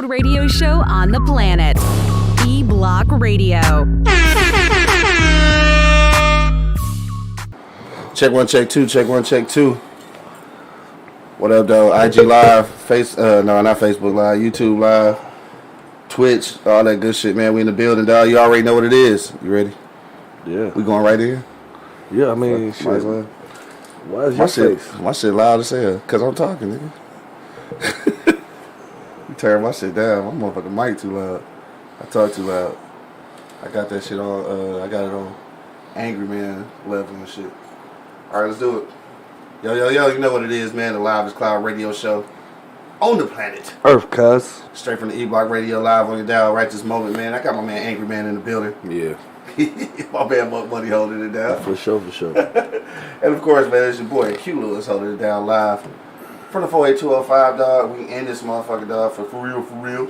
loud radio show on the planet. E-Block Radio. Check one, check two, check one, check two. What up, though? IG Live, not Facebook Live, YouTube Live, Twitch, all that good shit, man. We in the building, dog. You already know what it is. You ready? Yeah. We going right in? Yeah, I mean, shit. Might as well. Why is your face? My shit loud as hell, because I'm talking, nigga. You turn my shit down. My motherfucking mic too loud. I talk too loud. I got that shit on, I got it on Angry Man level and shit. All right, let's do it. Yo, you know what it is, man. The Live Cloud radio show on the planet Earth, cuz. Straight from the E-Block Radio live on your dial right this moment, man. I got my man Angry Man in the building. Yeah. My man Monk Money holding it down. For sure. And of course, man, it's your boy Q Lewis holding it down live from the 48205, dog. We in this motherfucker, dog, for real.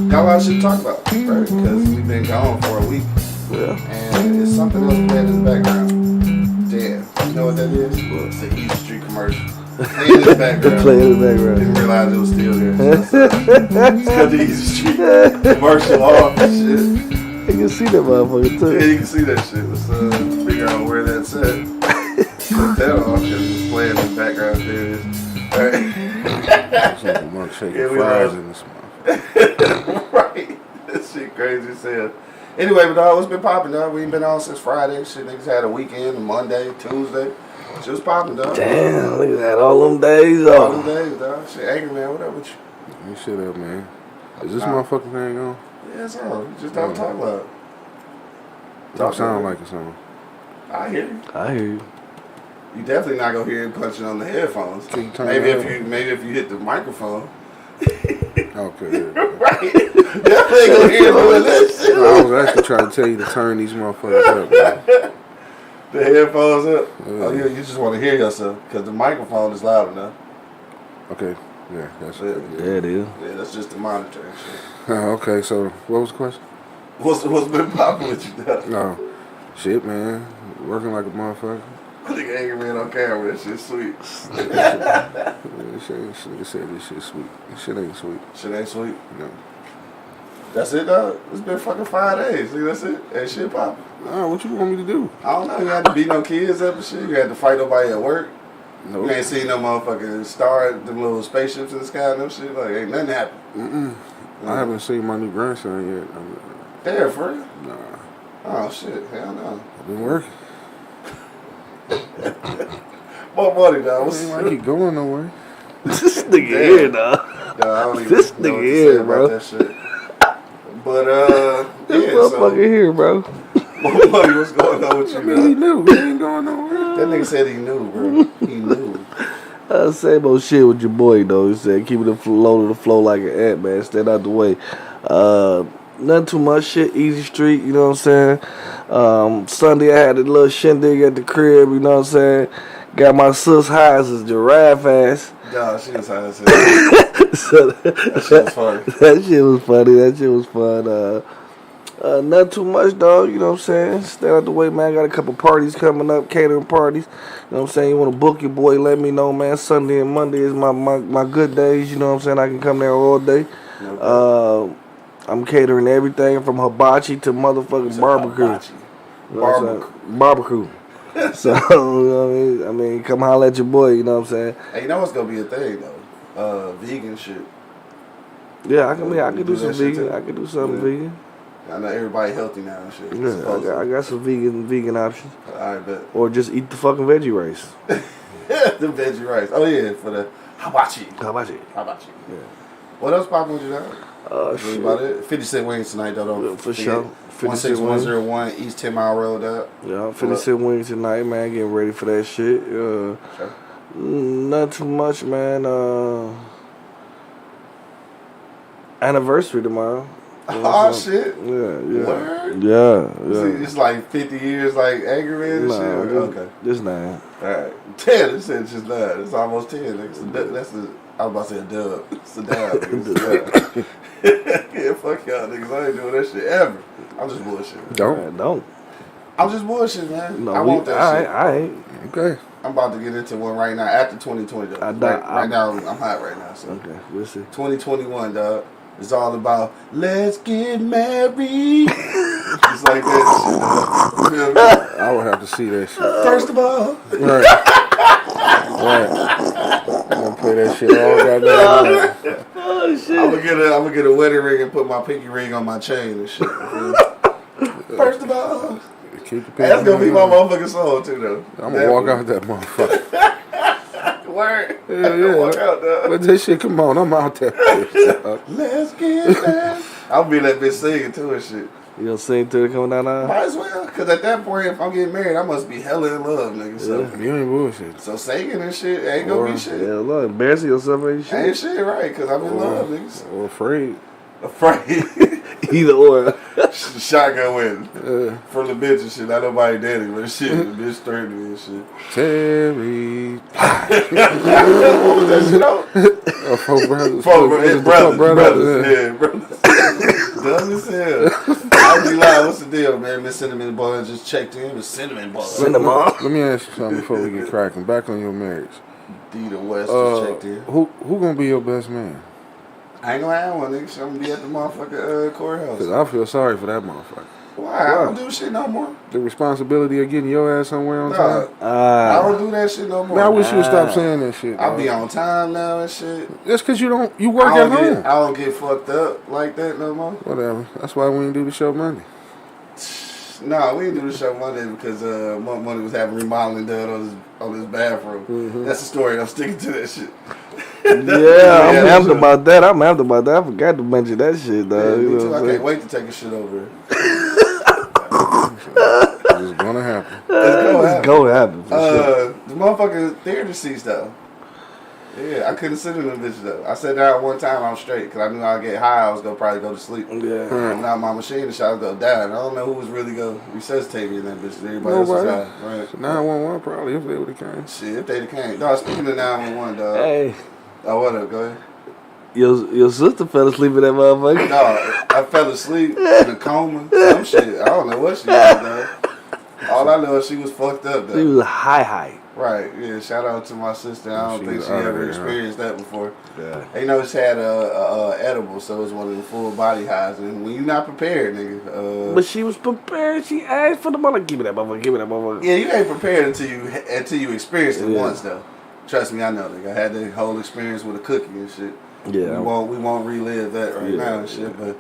Got a lot of shit to talk about, right? Because we've been gone for a week. Yeah. And it's something else playing in the background. Damn. You know what that is? Well, it's the Easy Street commercial. Playing in the background. Didn't realize it was still there. It's got the Easy Street commercial off and shit. You can see that motherfucker too. Yeah, you can see that shit. Let's figure out where that's at. Put that off because it's playing in the background. There it is. Alright. Mark shaking fries in this motherfucker. Right. That shit crazy as hell. Anyway, but dog, what's been popping, dog? We ain't been on since Friday. Shit, niggas had a weekend, a Monday, Tuesday. Shit was popping, dog. Damn, look at that. All them days All them days, dog. Shit, Angry Man, what up with you? You shut up, man. Is this motherfucking thing on? Yeah, it's on. Just don't talk loud. Don't sound like it's on. I hear you. I hear you. You definitely not gonna hear him punching on the headphones. Maybe if you hit the microphone. Okay. Yeah. Right. Definitely ain't gonna hear him with that shit. I was actually trying to tell you to turn these motherfuckers up, man. The headphones up? Yeah. Oh, yeah, you just want to hear yourself because the microphone is loud enough. Okay. Yeah, that's Yeah. it. Yeah, it is. Yeah, that's just the monitor and shit. Okay, so what was the question? What's been popping with you, though? No. Shit, man. Working like a motherfucker. I think Angry Man on camera, that shit's sweet. Nigga said this shit sweet. This shit ain't sweet. Shit ain't sweet? No. That's it, dog? It's been fucking 5 days. See, that's it? Ain't shit popping. Nah, what you want me to do? I don't know. You had to beat no kids up and shit. You had to fight nobody at work. No. You ain't seen no motherfucking star, them little spaceships in the sky and them shit. Like, ain't nothing happened. I haven't seen my new grandson yet. There, for real? Nah. Oh, shit. Hell no. I've been working. More money, dog. I ain't like he going nowhere. This nigga here, dog. I don't even This know what nigga to here, say bro. about that shit. But, This yeah, motherfucker here, bro. More money, what's going on with you, I mean, he man? knew. He ain't going nowhere. That nigga said he knew, bro. He knew. Same old shit with your boy, though. He said, keep it low to the flow like an ant, man. Stand out the way. Nothing too much shit. Easy Street, you know what I'm saying? Sunday, I had a little shindig at the crib, you know what I'm saying? Got my sis high as a giraffe ass. Dog, she was high as hell. So That shit was funny. That shit was funny. That shit was fun. Not too much, dog. You know what I'm saying? Stay out the way, man. Got a couple parties coming up, catering parties. You know what I'm saying? You want to book your boy, let me know, man. Sunday and Monday is my good days. You know what I'm saying? I can come there all day. No I'm catering everything from hibachi to motherfucking barbecue. You know what I'm saying? Barbecue. So, you know what I mean, come holler at your boy, you know what I'm saying? Hey, you know what's gonna be a thing though? Vegan shit. Yeah, I can do some that shit vegan. too? I can do something Yeah. vegan. I know everybody healthy now and shit. Yeah, I got some vegan options. I bet. Or just eat the fucking veggie rice. The veggie rice. Oh yeah, for the hibachi. Hibachi. Yeah. What else popping with you now? That's Shit. about it. 50 Cent wings tonight though. Don't For forget. sure. 16101 East 10 Mile Road up. Yeah, 50 Cent wings tonight, man. Getting ready for that shit. Sure. Not too much, man. Anniversary tomorrow. Oh shit. Yeah. Word? Yeah. It's like 50 years like Angry Man and shit. Okay. Just 9. Alright. 10. It said just 9. It's almost 10. That's the. I was about to say a dub. It's a dub. It's a dub. Yeah, fuck y'all niggas. I ain't doing that shit ever. I'm just bullshitting. Don't. I'm just bullshitting, man. No, I want that shit. I ain't. Okay. I'm about to get into one right now after 2020 though. Right now I'm hot right now. So Okay, we'll see. 2021, dog. It's all about let's get married. It's like that shit, dog. You feel me? I would have to see that shit. First of all, Right. I'm gonna play that shit all goddamn night. Oh shit! I'm gonna get a wedding ring and put my pinky ring on my chain and shit. You feel me? First of all, Keep the hey, that's gonna be my motherfucking song too, though. I'm gonna walk out that motherfucker. Word. Yeah. Walk out, dog. Let that shit come on. I'm out there. Let's get down. I'll be that bitch singing too and shit. You gonna sing till it coming down now? Might as well, because at that point, if I'm getting married, I must be hella in love, nigga. So, You ain't bullshit. so singing and shit ain't gonna be shit. Yeah, look, embarrassing yourself ain't shit. Ain't shit right, because I'm in love, niggas. Or afraid. Afraid. Either or. Shotgun wedding. From the bitch and shit. Not nobody daddy, but shit. The bitch threatened me and shit. Terry. What was that shit on? Four brothers. Brothers. Yeah, brothers. Dumb as hell. I'll be lying. What's the deal, man? Miss Cinnamon Bun just checked in with Cinnamon Bun. Let me ask you something before we get cracking. Back on your marriage. Dita West just checked in. Who gonna be your best man? I ain't gonna have one, nigga. So I'm gonna be at the motherfucking courthouse. Cause I feel sorry for that motherfucker. Why? I don't do shit no more. The responsibility of getting your ass somewhere on time. I don't do that shit no more. Man, I wish you would stop saying that shit. I'll be on time now and shit. That's cause you work at home. I don't get fucked up like that no more. Whatever. That's why we didn't do the show Monday. No, we didn't do the show Monday because Monday was having remodeling done on his bathroom. Mm-hmm. That's the story. I'm sticking to that shit. Yeah, I'm amped about that. I forgot to mention that shit, though. Yeah, You me know too. what I I'm can't saying? wait to take a shit over. It's gonna happen. It's gonna happen for sure. The motherfucking theater seats though. Yeah, I couldn't sit in them bitches though. I sat down one time, I'm straight, because I knew I'd get high, I was going to probably go to sleep. Yeah. And now my machine and shit, I was going to die. And I don't know who was really going to resuscitate me in that bitch. Everybody else was high. Right. 911 probably, if they would have came. Shit, if they'd have came. Dog, speaking of 911, dog. Hey, Oh, what up? Go ahead. your sister fell asleep in that motherfucker. Dog, I fell asleep in a coma. Some shit. I don't know what she was, dog. All I know is she was fucked up, though. She was high. Right, yeah. Shout out to my sister. I don't think she ever experienced that before. Yeah. You know, she had a edible, so it's one of the full body highs. And when you're not prepared, nigga. But she was prepared. She asked for the money. Give me that motherfucker. Yeah, you ain't prepared until you experienced it once, though. Trust me, I know, nigga. I had the whole experience with a cookie and shit. Yeah. We won't relive that right now and shit, but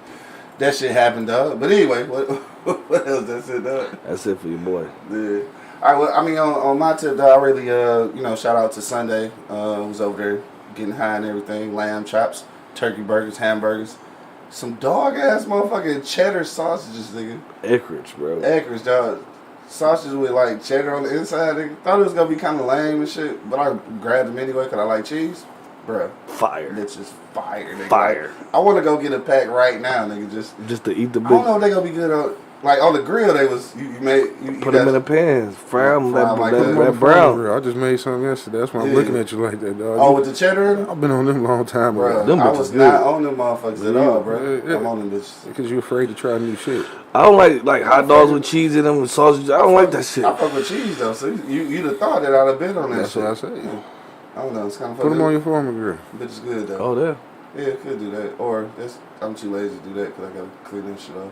that shit happened, dog. But anyway, what else? That's it, dog. That's it for your boy. Yeah. All right, well, I mean, on my tip, dog, I really, shout out to Sunday. Was over there getting high and everything. Lamb chops, turkey burgers, hamburgers. Some dog-ass motherfucking cheddar sausages, nigga. Eckrich, bro. Eckrich, dog. Sausages with, like, cheddar on the inside, nigga. Thought it was going to be kind of lame and shit, but I grabbed them anyway because I like cheese. Bruh. Fire. It's just fire, nigga. Fire. Like, I want to go get a pack right now, nigga. Just to eat the I don't know bitch. if they going to be good on... Like, on the grill, they was... You Put them in the pan. Fry them like that brown. I just made something yesterday. That's why I'm Yeah. looking at you like that, dog. Oh, with the cheddar in them? I've been on them a long time, Bro, bro. Them I bitches was good. not on them motherfuckers at all, bro. Yeah. I'm on them bitches. Because you're afraid to try new shit. I don't like hot dogs with cheese in them and sausage. I don't like that shit. I fuck with cheese, though, so you'd have thought that I'd have been on that That's shit. what I say. I don't know, it's kind of Put them on your former grill. Bitch is good, though. Oh, there. Yeah, could do that. Or, I'm too lazy to do that because I got to clean that shit off.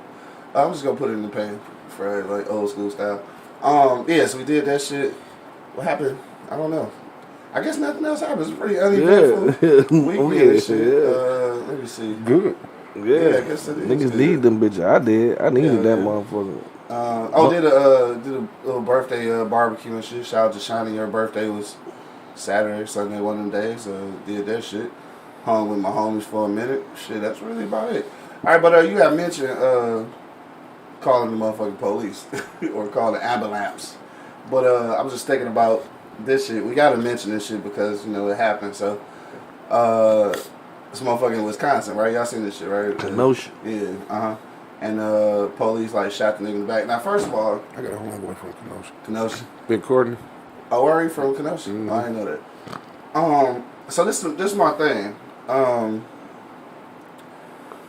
I'm just going to put it in the pan. Fried, like old school style. So we did that shit. What happened? I don't know. I guess nothing else happened. It's pretty uneventful weekend and shit. Let me see. Good. Yeah. I guess it is Niggas good. need them bitches. I did. I needed that Yeah. motherfucker. Did a little birthday barbecue and shit. Shout out to Shiny. Her birthday was Saturday, Sunday, one of them days. Did that shit. Hung with my homies for a minute. Shit, that's really about it. All right, but you got mentioned calling the motherfucking police or calling the ambulance. But I was just thinking about this shit. We gotta mention this shit because, it happened. So, this motherfucker in Wisconsin, right? Y'all seen this shit, right? Kenosha. Yeah, And police shot the nigga in the back. Now, first of all, I got a homeboy from Kenosha. Kenosha. Big Courtney. Oh, where are you from, Kenosha? Mm-hmm. I didn't know that. So this is my thing.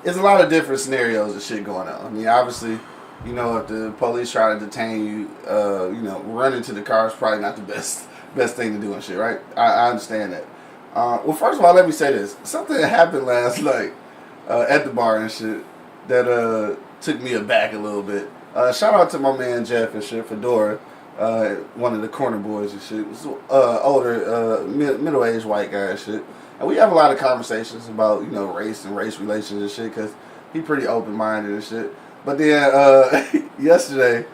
There's a lot of different scenarios of shit going on. I mean, obviously, if the police try to detain you, running to the car is probably not the best best thing to do and shit, right? I understand that. Well, first of all, let me say this. Something that happened last night at the bar and shit that took me aback a little bit. Shout out to my man Jeff and shit, Fedora, one of the corner boys and shit. Was older, middle-aged white guy and shit. And we have a lot of conversations about, you know, race and race relations and shit, because he pretty open-minded and shit. But then yesterday,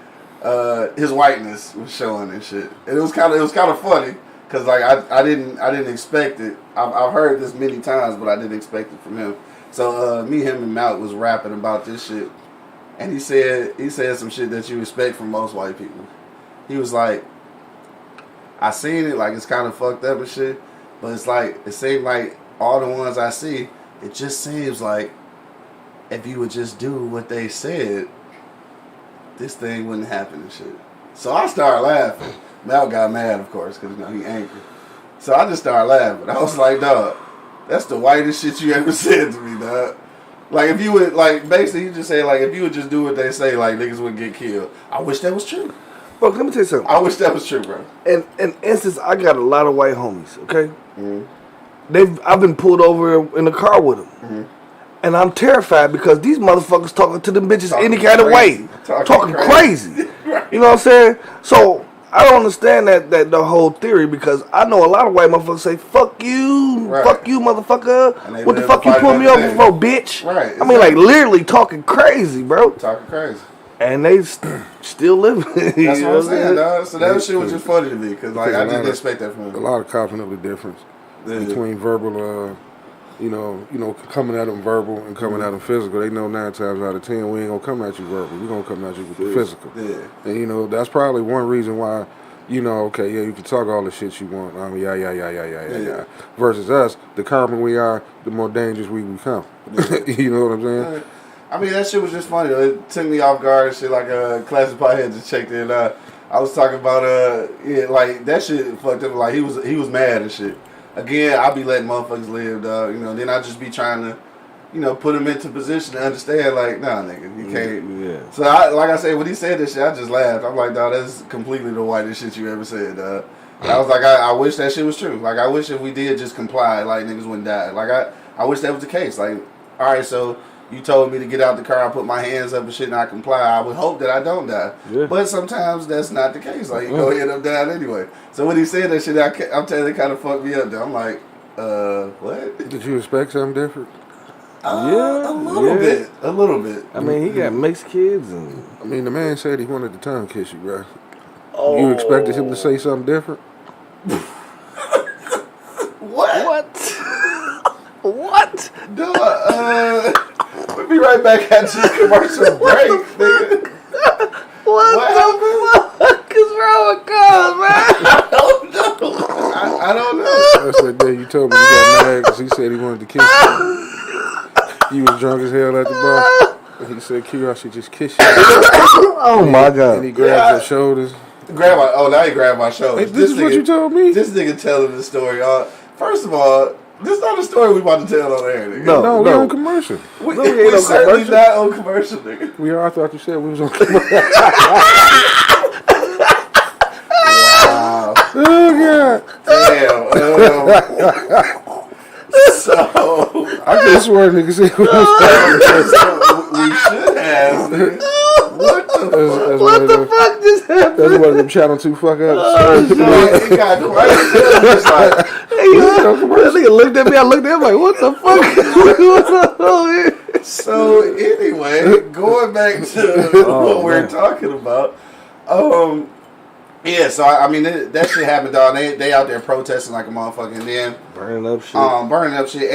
his whiteness was showing and shit, and it was kind of funny, because like I didn't expect it. I've heard this many times, but I didn't expect it from him. So me, him, and Malk was rapping about this shit, and he said some shit that you expect from most white people. He was like, I seen it, like it's kind of fucked up and shit, but it's like, it seemed like all the ones I see, it just seems like if you would just do what they said, this thing wouldn't happen and shit. So I started laughing. Mal got mad, of course, because, you know, he angry. So I just started laughing. I was like, dog, that's the whitest shit you ever said to me, dog. Like, if you would, like, basically, you just say, like, if you would just do what they say, like, niggas wouldn't get killed. I wish that was true. Bro, let me tell you something. I wish that was true, bro. In instance, I got a lot of white homies, okay? Mm-hmm. I've been pulled over in the car with them. Mm-hmm. And I'm terrified because these motherfuckers talking to them bitches Talking any kind of crazy. way. Talking Crazy. Right. You know what I'm saying? So I don't understand that the whole theory, because I know a lot of white motherfuckers say, fuck you, Right. fuck you, motherfucker. What the live fuck to you fight pull me another over day. for, bitch? Right, I mean, like, literally talking crazy, bro. Talking crazy. And they still living. That's what I'm saying, dog. So that shit was just funny to me, because, like, I didn't expect that from him. A lot of copping up the difference between verbal, you know, coming at them verbal and coming at them physical. They know 9 times out of 10 we ain't gonna come at you verbal. We gonna come at you with the physical. Yeah. And you know, that's probably one reason why, you know, okay, yeah, you can talk all the shit you want. Yeah. Versus us, the calmer we are, the more dangerous we become. Yeah. You know what I'm saying? Yeah. I mean, that shit was just funny, though. It took me off guard and shit, like Classic Pothead just checked in. I was talking about, yeah, like, that shit fucked up. Like, he was mad and shit. Again, I be letting motherfuckers live, dog. You know, then I just be trying to, you know, put them into position to understand, like, nah, nigga, you can't. Yeah. So, like I said, when he said this shit, I just laughed. I'm like, dog, that's completely the whitest shit you ever said, dog. I was like, I wish that shit was true. Like, I wish if we did just comply, like, niggas wouldn't die. Like, I wish that was the case. Like, all right, so you told me to get out the car, I put my hands up and shit, and I comply. I would hope that I don't die. Yeah. But sometimes that's not the case. Like, you go end up dying anyway. So when he said that shit, I'm telling you, it kind of fucked me up, though. I'm like, what? Did you expect something different? Yeah, a little bit. I mean, he got mixed kids and. I mean, the man said he wanted to tongue kiss you, bro. Oh. You expected him to say something different? What? What? Duh, we'll be right back after this commercial break, nigga. What the fuck is wrong with cuz, man? I don't know. That's that day you told me you got mad because he said he wanted to kiss you. You was drunk as hell at the bar. And he said, Q, I should just kiss you. Oh my And god. he grabbed your shoulders. Now he grabbed my shoulders. Hey, this is what you told me? This nigga telling the story. First of all, this is not a story we about to tell on air, nigga. No. We on commercial. We No, we ain't on certainly commercial. not on commercial, nigga. We are. I thought you said we was on commercial. Wow. Oh, God. Damn. So, I just swear nigga said we was we should have, nigga. What the fuck? What the fuck just happened? That's one of them Channel 2 fuck ups. It got quiet. It's like, That nigga looked at me, I looked at him like, what the fuck? What's on here? so anyway, going back to what we're talking about. Yeah, so I mean that shit happened, dog. They out there protesting like a motherfucker, and then Burning up shit. burning up shit,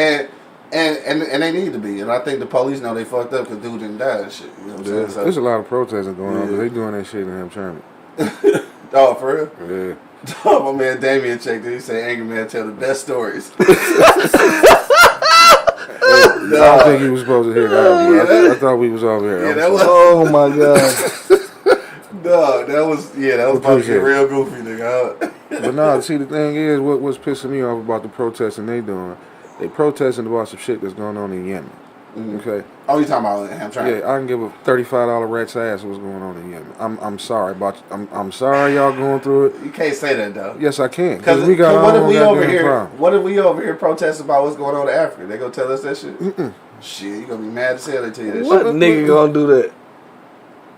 and they need to be, and I think the police know they fucked up because dude didn't die and shit. You know what I'm saying? So, There's a lot of protesting going on because they doing that shit in Hamtramck. oh, for real? Yeah. Oh, my man Damien checked it. He said, "Angry man tell the best stories." I don't think he was supposed to hear that. Bro. I thought we was over here. Yeah, that was. Oh my god. No, that was about to get real goofy, nigga. But nah, see the thing is, what's pissing me off about the protesting they doing? They protesting about some shit that's going on in Yemen. Okay. Oh, you talking about Hamtramck? Yeah, I can give a $35 rat's ass what's going on in Yemen. I'm sorry about. I'm sorry y'all going through it. You can't say that though. Yes, I can. Because we got what our if own we over goddamn here? problem. What if we over here protesting about what's going on in Africa? They gonna tell us that shit? Shit, you gonna be mad as hell. They tell you that What shit. nigga gonna do that?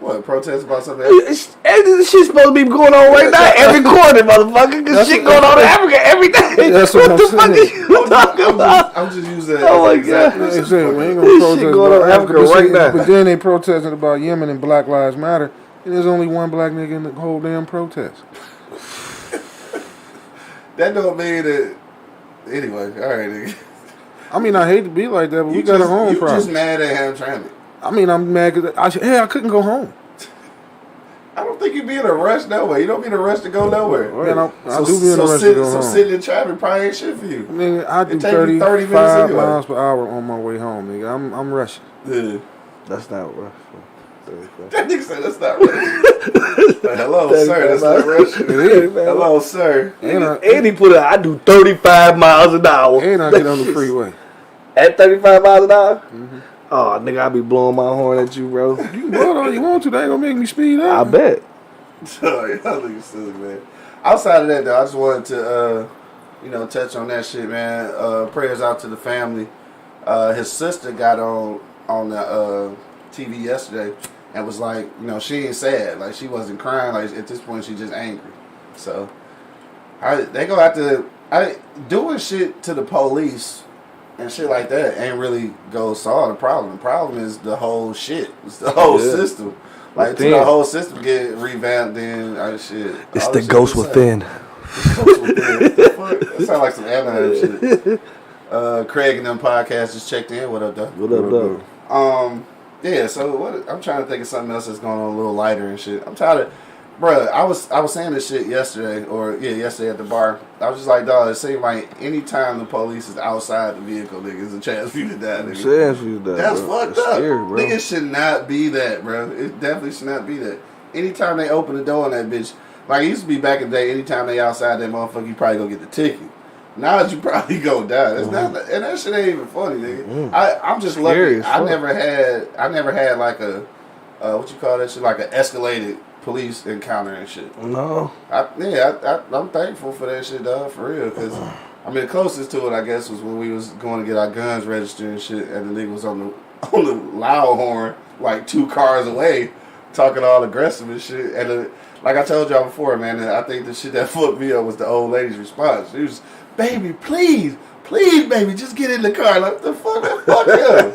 What, protest about something else? This shit's supposed to be going on right now every quarter, motherfucker. Cause shit going on in Africa every day. That's what the I'm fuck saying. is you talking about? I'm just using that. Oh as my an example. God. They say we ain't This gonna shit protest going on about in Africa but right now. But then they protesting about Yemen and Black Lives Matter, and there's only one black nigga in the whole damn protest. That don't mean that. Anyway, all right, nigga. I mean, I hate to be like that, but we got our own You problems. just mad at Hamtramck. I mean, I'm mad because I couldn't go home. I don't think you be in a rush nowhere. You don't be in a rush to go nowhere. Man, I do be in a rush to go home. So sitting in traffic probably ain't shit for you. Nigga, I do It take you 30 minutes 35 anyway. miles per hour on my way home, nigga. I'm rushing. Yeah. That's not rough. That nigga said that's not rushing. Like, hello, sir. That's not rushing. Hello, sir. And he put it. I do 35 miles an hour. And I get on the freeway. At 35 miles an hour? Oh, nigga, I be blowing my horn at you, bro. You can blow it all you want to. They ain't gonna make me speed I up. bet. Sorry, y'all niggas silly, man. Outside of that, though, I just wanted to, touch on that shit, man. Prayers out to the family. His sister got on the TV yesterday and was like, she ain't sad. Like, she wasn't crying. Like, at this point, she just angry. So, they gonna have to, doing shit to the police and shit like that ain't really go solve the problem. The problem is the whole shit. It's the whole system. Like, till the whole system get revamped, then shit. It's the ghost within. Ghost within. What the fuck? That sound like some Anaheim shit. Craig and them podcasts just checked in. What up, though? What up, though? Yeah. So I'm trying to think of something else that's going on a little lighter and shit. I'm tired of. Bruh, I was saying this shit yesterday, yesterday at the bar. I was just like, dog, it seems like anytime the police is outside the vehicle, nigga, there's a chance for you to die, nigga. That's fucked up. Scary, bro. Nigga should not be that, bro. It definitely should not be that. Anytime they open the door on that bitch, like it used to be back in the day, anytime they outside that motherfucker, you probably gonna get the ticket. Now you probably gonna die. That's not, and that shit ain't even funny, nigga. I'm just lucky. I never had like a what you call that shit, like an escalated police encounter and shit. No. I'm thankful for that shit, dog, for real. Because, the closest to it, I guess, was when we was going to get our guns registered and shit, and the nigga was on the loud horn, like 2 cars away, talking all aggressive and shit. And like I told y'all before, man, I think the shit that fucked me up was the old lady's response. She was, baby, please, baby, just get in the car. Like, what the fuck him.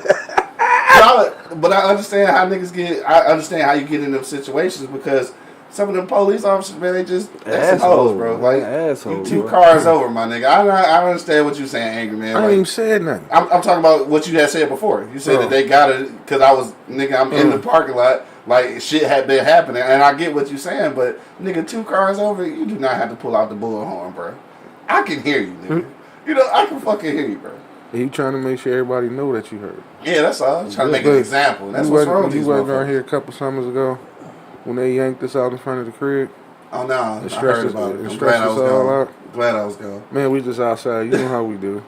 But I understand how niggas get. I understand how you get in them situations because some of them police officers, man, they some hoes, bro. Like you 2 cars over, my nigga. I understand what you saying, angry man. I ain't even said nothing. I'm talking about what you had said before. You said that they got it because I'm in the parking lot. Like shit had been happening, and I get what you saying, but nigga, 2 cars over, you do not have to pull out the bullhorn, bro. I can hear you, nigga. I can fucking hear you, bro. He trying to make sure everybody know that you heard. Yeah, that's all. Trying to make an example. That's what's wrong with these motherfuckers. You wasn't out here a couple summers ago when they yanked us out in front of the crib. Oh, no. I heard about it. I'm glad I was gone. Man, we just outside. You know how we do.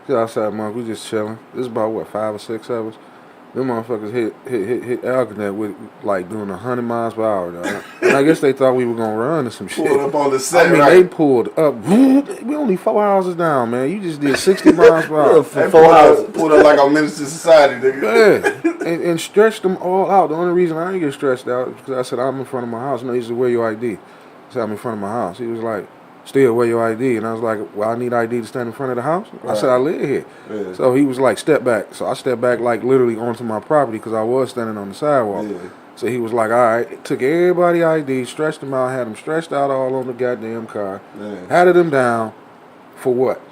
Just outside, man. We just chilling. This is about, 5 or 6 of us. Them motherfuckers hit Algonet with, like, doing 100 miles per hour, dog. And I guess they thought we were going to run or some shit. Pulled up on the set, they pulled up. We only 4 houses down, man. You just did 60 miles per hour. For 4 houses. Pulled up like on Minister Society, nigga. Yeah. And stretched them all out. The only reason I didn't get stretched out is because I said, I'm in front of my house. No, he said, where your ID? I said, I'm in front of my house. He was like, still, where your ID? And I was like, well, I need ID to stand in front of the house. I said, I live here. Yeah. So he was like, step back. So I stepped back like literally onto my property because I was standing on the sidewalk. Yeah. So he was like, all right. Took everybody ID, stretched them out, had them stretched out all on the goddamn car. Yeah. Patted them down for what?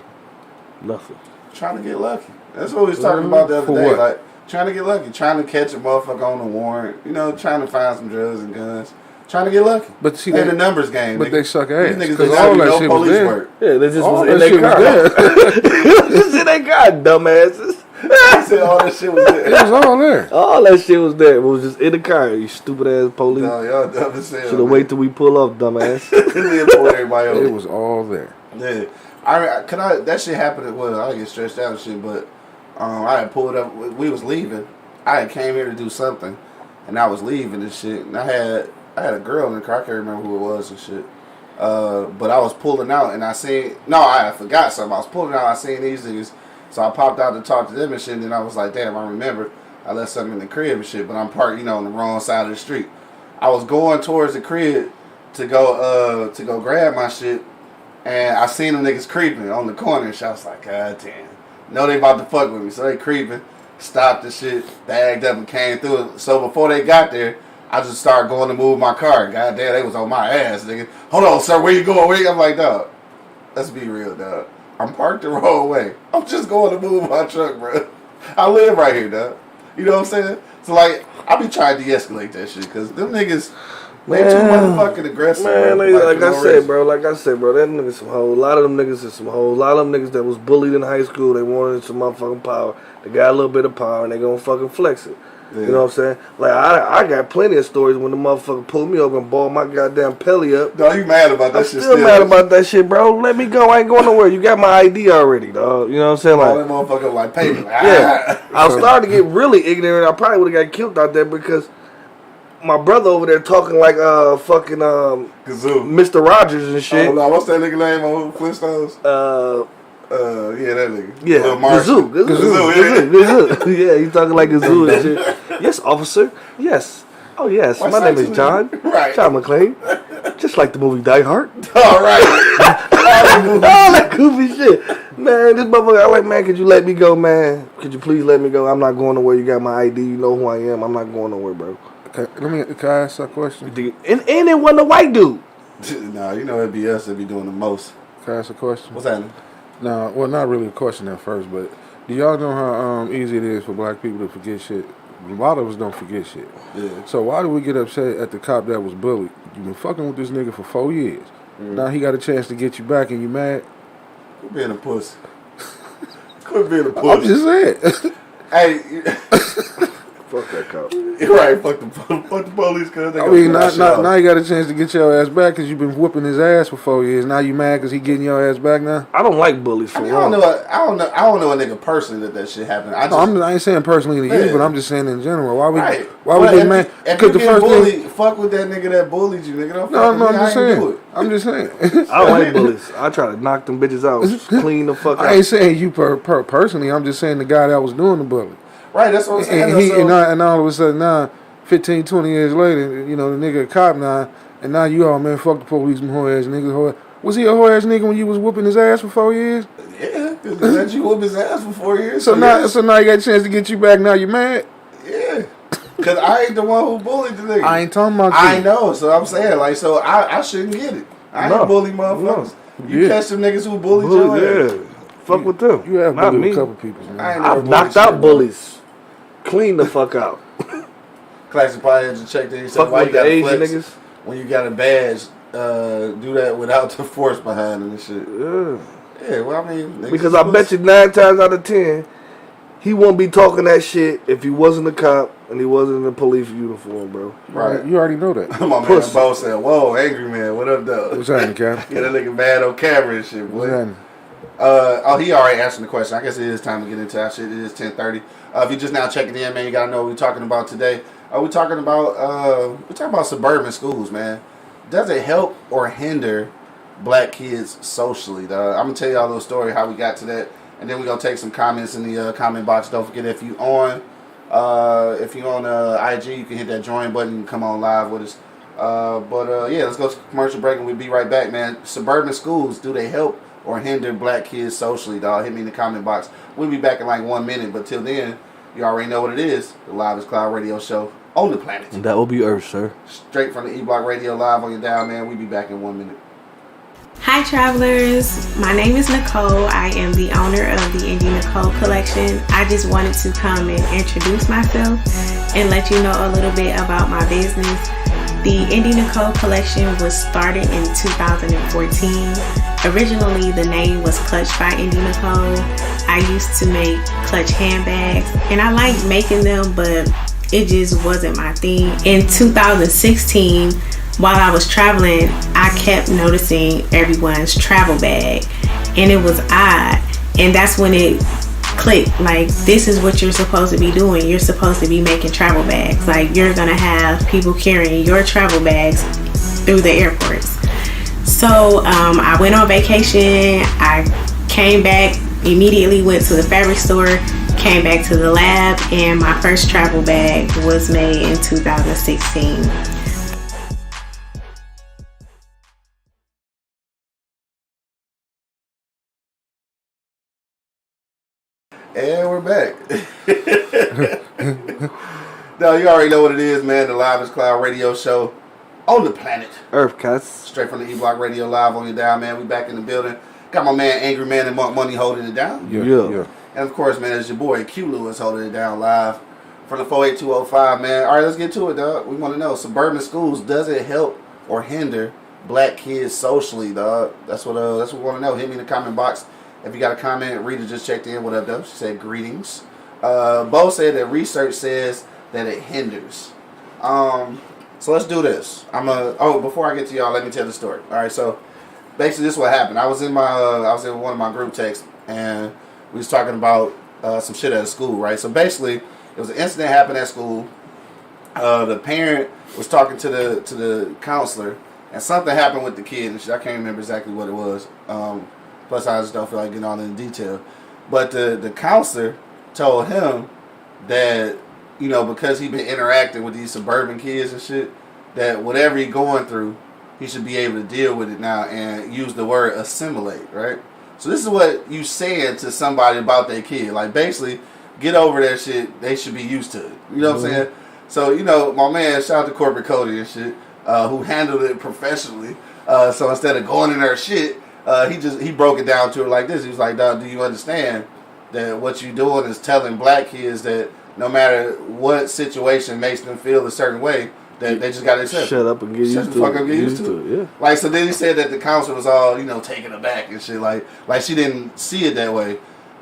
Nothing. Trying to get lucky. That's what we was talking about the other day. What? Like, trying to get lucky. Trying to catch a motherfucker on the warrant. Trying to find some drugs and guns. Trying to get lucky. But see, the numbers game. But they suck ass. These niggas don't have no police work. Yeah, they just was in their car. Just in their car, dumbasses. He said all that shit was there. It was all there. All that shit was there. It was just in the car, you stupid ass police. No, y'all dumb as hell. Should have waited till we pull up, dumbass. It was all there. Yeah. That shit happened. Well, I get stressed out and shit, but I had pulled up. We was leaving. I had came here to do something, and I was leaving and shit. And I had a girl in the car. I can't remember who it was and shit. But I was pulling out, and I seen. No, I forgot something. I was pulling out. I seen these niggas, so I popped out to talk to them and shit. And then I was like, damn, I remember I left something in the crib and shit. But I'm parked, on the wrong side of the street. I was going towards the crib to go grab my shit, and I seen them niggas creeping on the corner. And shit. I was like, God damn. No, they about to fuck with me. So they creeping, stopped the shit, bagged up and came through it. So before they got there, I just started going to move my car. God damn, they was on my ass, nigga. Hold on, sir, where you going? I'm like, dog, let's be real, dog. I'm parked the wrong way. I'm just going to move my truck, bro. I live right here, dog. You know what I'm saying? So, like, I be trying to de-escalate that shit, because them niggas, they too motherfucking aggressive. Man, bro. like I said, bro, that niggas some hoes. A lot of them niggas is some hoes. A lot of them niggas that was bullied in high school, they wanted some motherfucking power. They got a little bit of power, and they gonna fucking flex it. Yeah. You know what I'm saying? Like, I got plenty of stories when the motherfucker pulled me over and balled my goddamn pelly up. Dog, you mad about that I'm shit still mad about that shit, bro. Let me go. I ain't going nowhere. You got my ID already, dog. You know what I'm saying? All that motherfucker like payment. Yeah. I was starting to get really ignorant. I probably would have got killed out there because my brother over there talking like fucking Kazoo. Mr. Rogers and shit. Oh no, what's that nigga name on Flintstones? Yeah, that nigga. Yeah, Kazoo. Yeah, he's talking like Kazoo and shit. Yes, officer. Yes. Oh yes. My name is John. Right. John McClane. Just like the movie Die Hard. All right. All that goofy shit. Man, this motherfucker, I'm like, man, could you let me go, man? Could you please let me go? I'm not going nowhere. You got my ID. You know who I am. I'm not going nowhere, bro. Can I ask a question? And it wasn't a white dude. Nah, it'd be us that be doing the most. Can I ask a question? What's that? No, well, not really a question at first, but do y'all know how easy it is for black people to forget shit? A lot of us don't forget shit. Yeah. So why do we get upset at the cop that was bullied? You been fucking with this nigga for 4 years. Now he got a chance to get you back and you mad? Quit being a pussy. Quit being a pussy. I'm just saying. Hey. Fuck that cop. You're right. Fuck the police, cuz. I mean, now you got a chance to get your ass back because you've been whooping his ass for 4 years. Now you mad because he getting your ass back now? I don't like bullies for I don't know a nigga personally that shit happened. I ain't saying personally to you, but I'm just saying in general. Why we get mad? If you get bullied, fuck with that nigga that bullied you, nigga. I'm just saying. I don't like bullies. I try to knock them bitches out, clean the fuck out. I ain't saying you personally. I'm just saying the guy that was doing the bullying. Right, that's what I'm saying. And all of a sudden now, 15, 20 years later, the nigga a cop now, and now you all, man, fuck the police, some whore ass niggas. Was he a whore ass nigga when you was whooping his ass for 4 years? Yeah, because he let you whoop his ass for 4 years. So now you got a chance to get you back. Now you mad? Yeah, because I ain't the one who bullied the nigga. I ain't talking about you. I know, so I'm saying I shouldn't get it. I ain't bully motherfuckers. No. You catch some niggas who bullied your ass. Fuck with them. You have not bullied me. a couple people, man. I've knocked out bullies. Clean the fuck out. Classic probably had to check that. He said, fuck why with you got the Asian flex niggas? When you got a badge, do that without the force behind it and shit. Yeah. Yeah, well, I mean... Because I bet you 9 times out of 10, he wouldn't be talking that shit if he wasn't a cop and he wasn't in a police uniform, bro. Right. You already know that. My man Bo said, whoa, angry man, what up, though? What's happening, Cap? Get that nigga mad on camera and shit, boy. What's happening? He already answered the question. I guess it is time to get into that shit. It is 10:30. If you're just now checking in, man, you gotta know what we're talking about today. We're talking about suburban schools, man. Does it help or hinder black kids socially? I'm gonna tell y'all a little story how we got to that, and then we're gonna take some comments in the comment box. Don't forget if you on IG, you can hit that join button and come on live with us. Yeah, let's go to commercial break and we'll be right back, man. Suburban schools, do they help or hinder black kids socially, dog? Hit me in the comment box. We'll be back in like 1 minute, but till then, you already know what it is. The Live Cloud radio show on the planet. And that will be Earth, sir. Straight from the E-Block Radio live on your dial, man. We'll be back in 1 minute. Hi travelers, my name is Nicole. I am the owner of the Indie Nicole collection. I just wanted to come and introduce myself and let you know a little bit about my business. The Indie Nicole collection was started in 2014. Originally, the name was Clutch by Indie Nicole. I used to make clutch handbags, and I liked making them, but it just wasn't my thing. In 2016, while I was traveling, I kept noticing everyone's travel bag, and it was odd. And that's when it click. Like, this is what you're supposed to be doing. You're supposed to be making travel bags. Like, you're gonna have people carrying your travel bags through the airports. So I went on vacation. I came back, immediately went to the fabric store, came back to the lab, and my first travel bag was made in 2016. And we're back. Now, you already know what it is, man. The Livest Cloud radio show on the planet Earth cuts. Straight from the E-Block Radio Live on your dial, man. We back in the building. Got my man Angry Man and Monk Money holding it down. Yeah. And of course, man, it's your boy Q Lewis holding it down live from the 48205, man. All right, let's get to it, dog. We want to know, suburban schools, does it help or hinder black kids socially, dog? That's what we want to know. Hit me in the comment box. If you got a comment, Rita just checked in. What up, though? She said greetings. Bo said that research says that it hinders. So let's do this. Before I get to y'all, let me tell the story. All right, so basically this is what happened. I was in one of my group texts, and we was talking about some shit at school, right? So basically, it was an incident happened at school. The parent was talking to the counselor, and something happened with the kid. And shit. I can't remember exactly what it was. Plus, I just don't feel like getting all in detail. But the counselor told him that, you know, because he been interacting with these suburban kids and shit, that whatever he going through, he should be able to deal with it now and use the word assimilate, right? So this is what you saying to somebody about their kid. Like, basically, get over that shit. They should be used to it. You know what I'm saying? So, you know, my man, shout out to Corporate Cody and shit, who handled it professionally. So instead of going in her shit, he broke it down to her like this. He was like, "Dog, do you understand that what you doing is telling black kids that no matter what situation makes them feel a certain way, that they just gotta accept. Shut up and get used to it. Get used to it. Yeah. Like, so then he said that the counselor was all, you know, taken aback and shit. Like she didn't see it that way.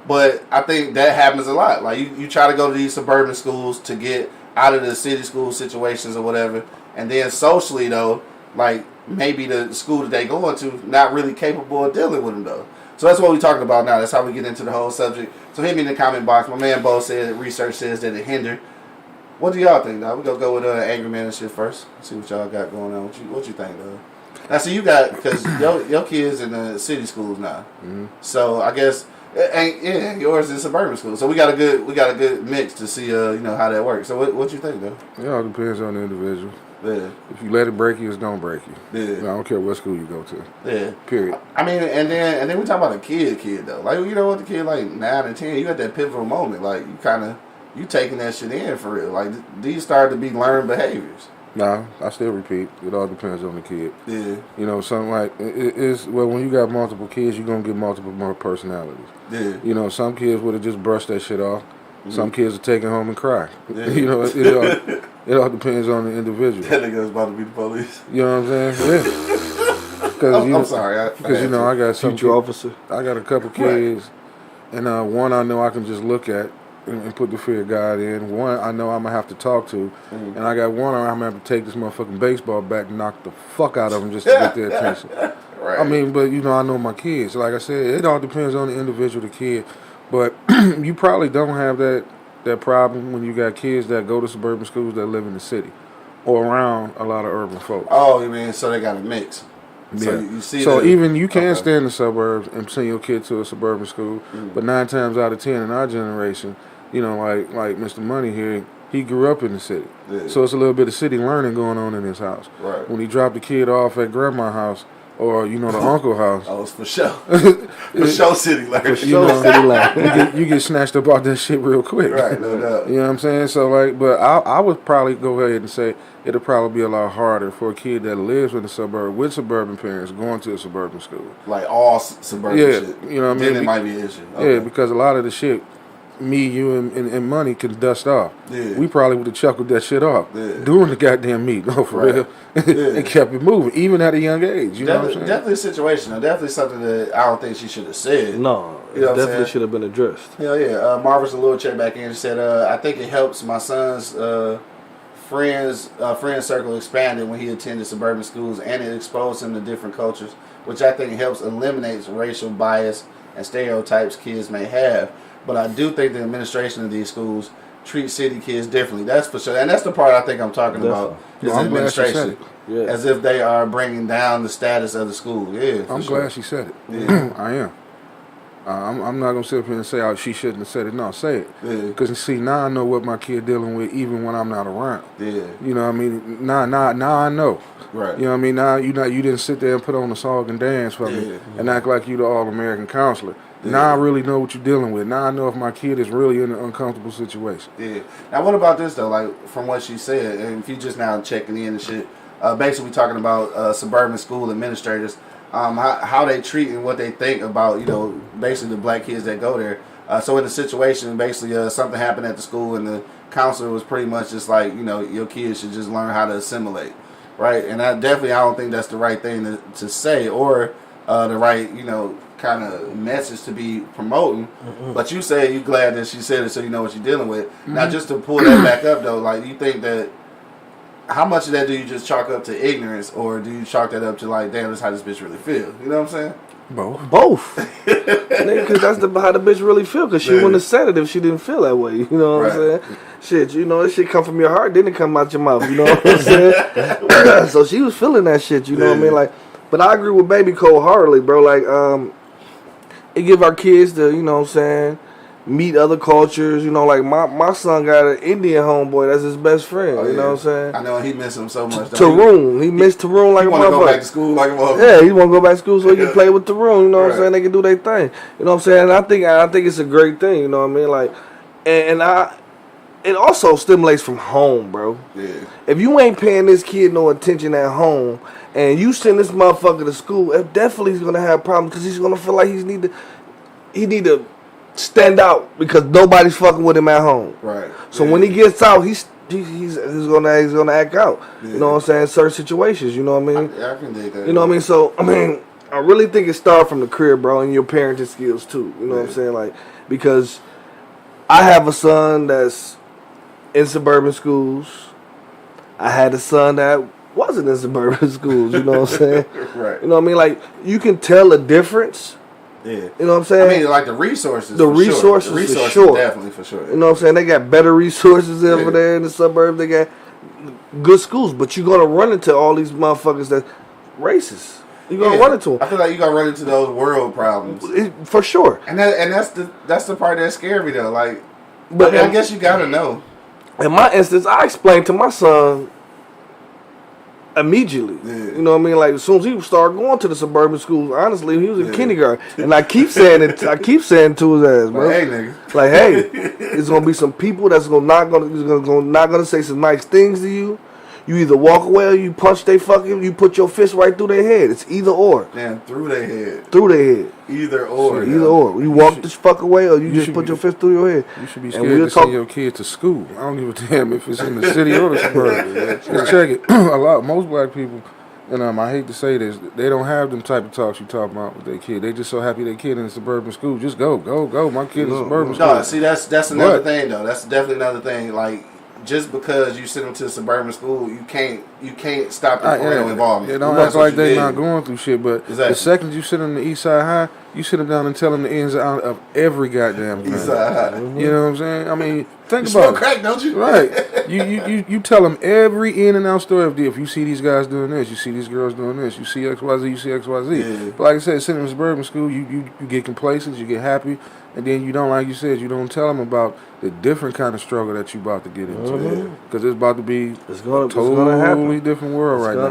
But I think that happens a lot. Like, you try to go to these suburban schools to get out of the city school situations or whatever, and then socially though, like, maybe the school that they going to not really capable of dealing with them though. So that's what we're talking about now. That's how we get into the whole subject. So hit me in the comment box. My man Bo said research says that it hinder. What do y'all think, dog? We're going to go with Angry Man and shit first. See what y'all got going on. What you think, dog? Now, see, you got, because your kids in the city schools now. Mm-hmm. So I guess, yours is suburban school. So we got a good mix to see, how that works. So what you think, though? It all depends on the individual. Yeah. If you let it break you, it's gonna break you. Yeah. I don't care what school you go to. Yeah. Period. I mean, and then we talk about a kid though. Like, you know what, the kid like 9 and 10, you got that pivotal moment. Like, you taking that shit in for real. Like, these start to be learned behaviors. Nah, I still repeat. It all depends on the kid. Yeah. You know, something like when you got multiple kids, you're gonna get multiple more personalities. Yeah. You know, some kids would have just brushed that shit off. Mm-hmm. Some kids will take it home and cry. Yeah. You know, it all depends on the individual. That nigga was about to be the police. You know what I'm saying? Yeah. Because I'm sorry. Because I got some future officer. I got a couple kids, right. And one I know I can just look at and put the fear of God in. One I know I'm gonna have to talk to, and I got one I'm gonna have to take this motherfucking baseball bat and knock the fuck out of them just to get their attention. Right. I mean, but I know my kids. Like I said, it all depends on the individual, the kid. But you probably don't have that problem when you got kids that go to suburban schools that live in the city or around a lot of urban folks. Oh, you mean so they got a mix? Yeah. So you see. So even you can stay in the suburbs and send your kid to a suburban school, but 9 times out of 10 in our generation, like Mr. Money here, he grew up in the city. Yeah. So it's a little bit of city learning going on in his house. Right. When he dropped the kid off at grandma's house or the uncle house. Oh, it's for sure. For sure, city learning. You get snatched up out that shit real quick. Right, no doubt. You know what I'm saying? So but I would probably go ahead and say it'll probably be a lot harder for a kid that lives in the suburb with suburban parents going to a suburban school. Like all suburban shit. You know what I mean? Then it might be an issue. Okay. Yeah, because a lot of the shit, me, you, and Money can dust off. Yeah. We probably would have chuckled that shit off doing the goddamn meet. No, for real. And kept it moving, even at a young age. You know what I'm saying? Definitely a situation. Definitely something that I don't think she should have said. No, you know definitely should have been addressed. Hell yeah. Marvel's a little check back in and said, I think it helps my son's friend circle expanded when he attended suburban schools, and it exposed him to different cultures, which I think helps eliminate racial bias and stereotypes kids may have. But I do think the administration of these schools treat city kids differently. That's for sure. And that's the part I think I'm talking about. Is No, I'm glad she said administration. it. Yeah. As if they are bringing down the status of the school. Yeah, for I'm sure. glad she said it. Yeah. I am. I'm not gonna sit up here and say, "Oh, she shouldn't have said it." No, say it. Yeah. Because see, now I know what my kid dealing with, even when I'm not around. Yeah. You know what I mean? Now I know. Right. You know what I mean? Now you didn't sit there and put on a song and dance for me Yeah. and act like you the all-American counselor. Yeah. Now I really know what you're dealing with. Now I know if my kid is really in an uncomfortable situation. Yeah. Now, what about this though? Like from what she said, and if you just now checking in and shit, basically talking about suburban school administrators, how they treat and what they think about, you know, basically the black kids that go there. So in the situation, basically something happened at the school, and the counselor was pretty much just like, you know, your kids should just learn how to assimilate, right? And I don't think that's the right thing to say, or the right, you know, kind of message to be promoting. But you say you glad that she said it, so you know what you're dealing with. Now, just to pull that back up though, like, you think that, how much of that do you just chalk up to ignorance, or do you chalk that up to like, damn, that's how this bitch really feel? You know what I'm saying? Both. Because that's how the bitch really feel. Because she wouldn't have said it if she didn't feel that way. You know what I'm saying? Shit, you know, that shit come from your heart, didn't it come out your mouth? You know what I'm saying? So she was feeling that shit. You know what I mean? Like, but I agree with Baby wholeheartedly, bro. Like, it give our kids to, you know what I'm saying, meet other cultures. You know, like my son got an Indian homeboy that's his best friend. Oh, you know what I'm saying? I know he missed him so much. Tarun, he missed Tarun like a want to go motherfucker. back to school like a motherfucker. Yeah, he want to go back to school so he can play with Tarun. You know what I'm saying? They can do their thing. You know what I'm saying? And I think it's a great thing. You know what I mean? Like, it also stimulates from home, bro. Yeah. If you ain't paying this kid no attention at home, and you send this motherfucker to school, it definitely is gonna have problems because he's gonna feel like he need to stand out because nobody's fucking with him at home. Right. So when he gets out, he's gonna act out. You know what I'm saying? Certain situations. You know what I mean? I can dig that. You know what I mean? So I really think it starts from the crib, bro, and your parenting skills too. You know what I'm saying? Like, because I have a son that's in suburban schools. I had a son that wasn't in suburban schools. You know what I'm saying? Right. You know what I mean? Like, you can tell a difference. Yeah. You know what I'm saying? I mean, like the resources. The for resources, sure. The resources, for sure. definitely for sure. You know what I'm saying? They got better resources over there in the suburbs. They got good schools, but you're gonna run into all these motherfuckers that racist. You're gonna run into them. I feel like you gonna run into those world problems. For sure. And that's the part that scared me though. Like, But I guess you gotta know. In my instance, I explained to my son immediately. Yeah. You know what I mean? Like, as soon as he started going to the suburban schools, honestly, he was in kindergarten. And I keep saying it. I keep saying to his ass, bro. Like, hey, nigga. Like, hey, there's gonna be some people that's not gonna say some nice things to you. You either walk away or you punch you put your fist right through their head. It's either or. Damn, through their head. Through their head. Either or. Either or. You walk this fuck away or you just put your fist through your head. You should be scared to send your kid to school. I don't give a damn if it's in the city or the suburb. Just check it. Most black people, and I hate to say this, they don't have them type of talks you talk about with their kid. They just so happy their kid in a suburban school. Just go. My kid in suburban school. No, see, that's another thing though. That's definitely another thing. Like, just because you send them to a suburban school, you can't stop the parental involvement. They don't act like they're not going through shit, but the second you send them to East Side High, you sit them down and tell them the ins and outs of every goddamn thing. East Side High. You know what I'm saying? I mean, think you about it. smoke crack, don't you? Right. You tell them every in and out story of if you see these guys doing this, you see these girls doing this, you see XYZ, you see XYZ. Yeah. But like I said, sitting in suburban school, you get complacent, you get happy, and then you don't, like you said, you don't tell them about the different kind of struggle that you about to get into. Because it's about to be totally happen. different world right now.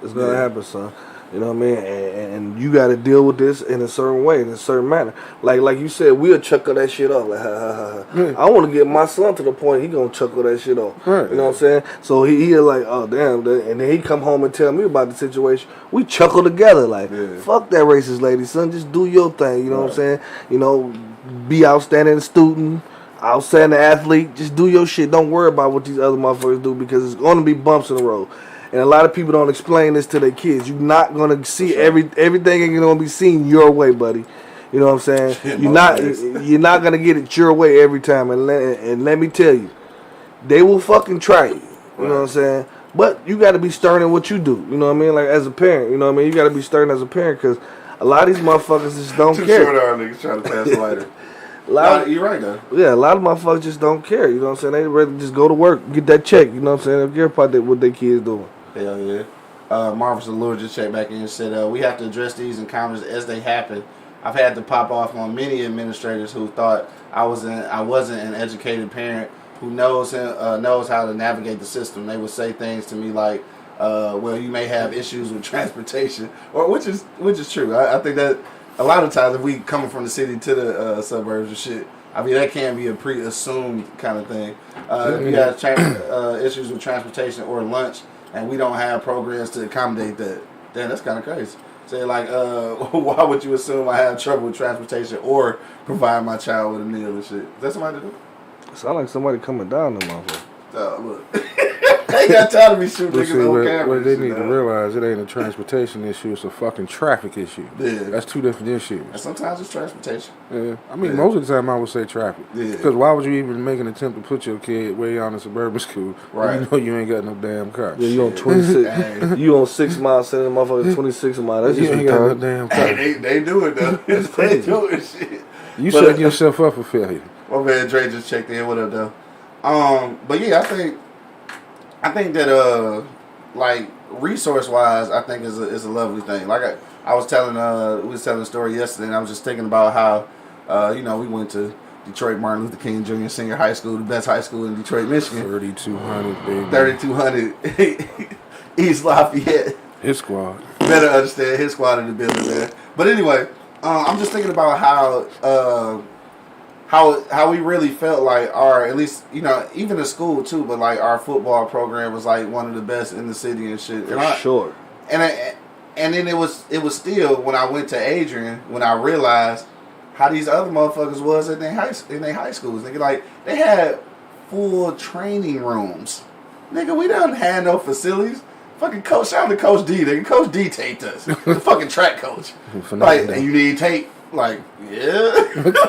It's gonna happen, son. You know what I mean? And you got to deal with this in a certain way, in a certain manner. Like you said, we'll chuckle that shit off. Like, ha, ha, ha, ha. Yeah. I want to get my son to the point he gonna chuckle that shit off. Right. You know what I'm saying? So he like, oh damn, and then he come home and tell me about the situation. We chuckle together, like, fuck that racist lady, son. Just do your thing. You know what I'm saying? You know, be outstanding student. Outstanding athlete, just do your shit. Don't worry about what these other motherfuckers do because it's going to be bumps in the road. And a lot of people don't explain this to their kids. You're not going to see everything ain't going to be seen your way, buddy. You know what I'm saying? You're not going to get it your way every time. And let me tell you, they will fucking try you. You know what I'm saying? But you got to be stern in what you do. You know what I mean? Like, as a parent, you know what I mean? You got to be stern as a parent because a lot of these motherfuckers just don't care. Short arm niggas trying to pass the lighter. You're right though. Yeah, a lot of motherfuckers just don't care. You know what I'm saying? They rather just go to work, get that check. You know what I'm saying? They don't care about what their kids doing. Hell yeah. Marvel's Allure just checked back in and said, we have to address these encounters as they happen. I've had to pop off on many administrators who thought I wasn't an educated parent who knows how to navigate the system. They would say things to me like, well, you may have issues with transportation, or which is true. I think that a lot of times if we coming from the city to the suburbs and shit, I mean that can be a pre-assumed kind of thing. If you have issues with transportation or lunch, and we don't have programs to accommodate that, then that's kind of crazy. Say like, why would you assume I have trouble with transportation or provide my child with a meal and shit? Is that somebody to do? Sound like somebody coming down the motherfucker. Look. They got tired of me shooting niggas on camera. What they need to realize, it ain't a transportation issue, it's a fucking traffic issue. Yeah. That's two different issues. And sometimes it's transportation. Yeah. I mean, most of the time I would say traffic. Yeah. Because why would you even make an attempt to put your kid way out in suburban school? Right. You know you ain't got no damn car. Yeah, you on 26. You on 6 miles, sending a motherfucker 26 miles. That's just you ain't got no retarded. damn car. Hey, they do it though. They do it shit. You setting yourself up for failure. My man Dre just checked in. What up though? But yeah, I think that like resource wise, I think is a lovely thing. Like I was telling we was telling a story yesterday, and I was just thinking about how we went to Detroit Martin Luther King Jr. Senior High School, the best high school in Detroit, Michigan. 3,200, baby. 3,200 East Lafayette. His squad. Better understand his squad in the building there. But anyway, I'm just thinking about how we really felt like at least even in school too, but like our football program was like one of the best in the city and shit. Sure. And then it was still when I went to Adrian when I realized how these other motherfuckers was in their high schools. Nigga, like they had full training rooms. Nigga, we done had no facilities. Fucking coach, shout out to Coach D. Nigga, Coach D taped us. The fucking track coach. Like, and you need tape. Like, yeah.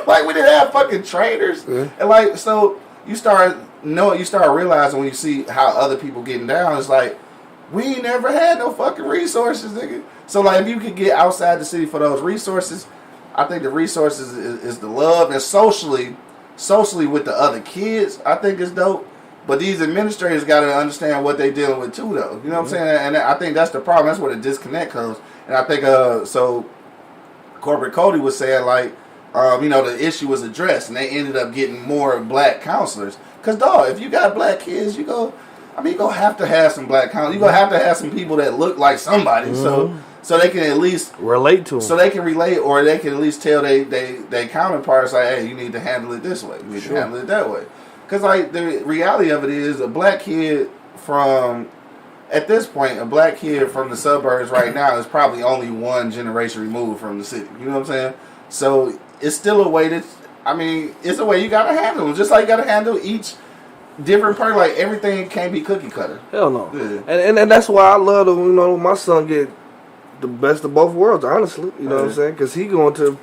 Like, we didn't have fucking trainers. Yeah. And like, so you start realizing when you see how other people getting down, it's like, we ain't never had no fucking resources, nigga. So like, if you could get outside the city for those resources, I think the resources is the love, and socially with the other kids, I think it's dope. But these administrators got to understand what they dealing with too, though. You know what I'm saying? And I think that's the problem. That's where the disconnect comes. And I think so. Corporate Cody was saying like, the issue was addressed, and they ended up getting more black counselors. Cause dog, if you got black kids, you gonna have to have some black counselors. You gonna have to have some people that look like somebody. Mm-hmm. So they can at least relate to them. So they can relate, or they can at least tell they counterparts like, hey, you need to handle it this way. You need to handle it that way. Because, like, the reality of it is a black kid at this point, a black kid from the suburbs right now is probably only one generation removed from the city. You know what I'm saying? So it's still a way it's a way you got to handle them. Just like you got to handle each different part. Like, everything can't be cookie cutter. Hell no. Yeah. And that's why I love to, my son get the best of both worlds, honestly. You know what I'm saying? Because he going to,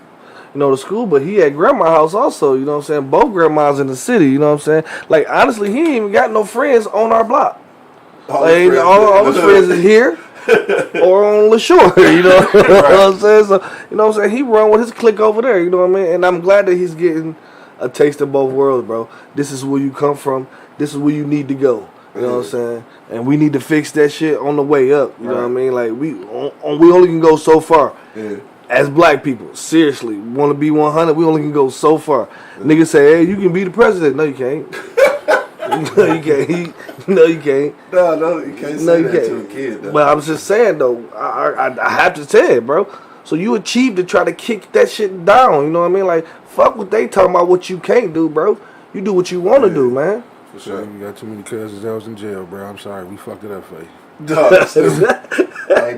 the school, but he at grandma's house also. You know what I'm saying? Both grandmas in the city. You know what I'm saying? Like, honestly, he ain't even got no friends on our block. All his friends is here or on LaShore. You know what I'm saying? So, you know what I'm saying? He run with his clique over there. You know what I mean? And I'm glad that he's getting a taste of both worlds, bro. This is where you come from. This is where you need to go. You know what I'm saying? And we need to fix that shit on the way up. You know what I mean? Like, we only can go so far. Yeah. As black people, seriously, want to be 100, we only can go so far. Niggas say, hey, you can be the president. No, you can't. No, you can't. No, you can't. No, you can't say that to a kid, though. But I was just saying, though, I have to say it, bro. So you achieve to try to kick that shit down, you know what I mean? Like, fuck what they talking about what you can't do, bro. You do what you want to do, man. For sure. You got too many cousins that was in jail, bro. I'm sorry. We fucked it up for you. Hey,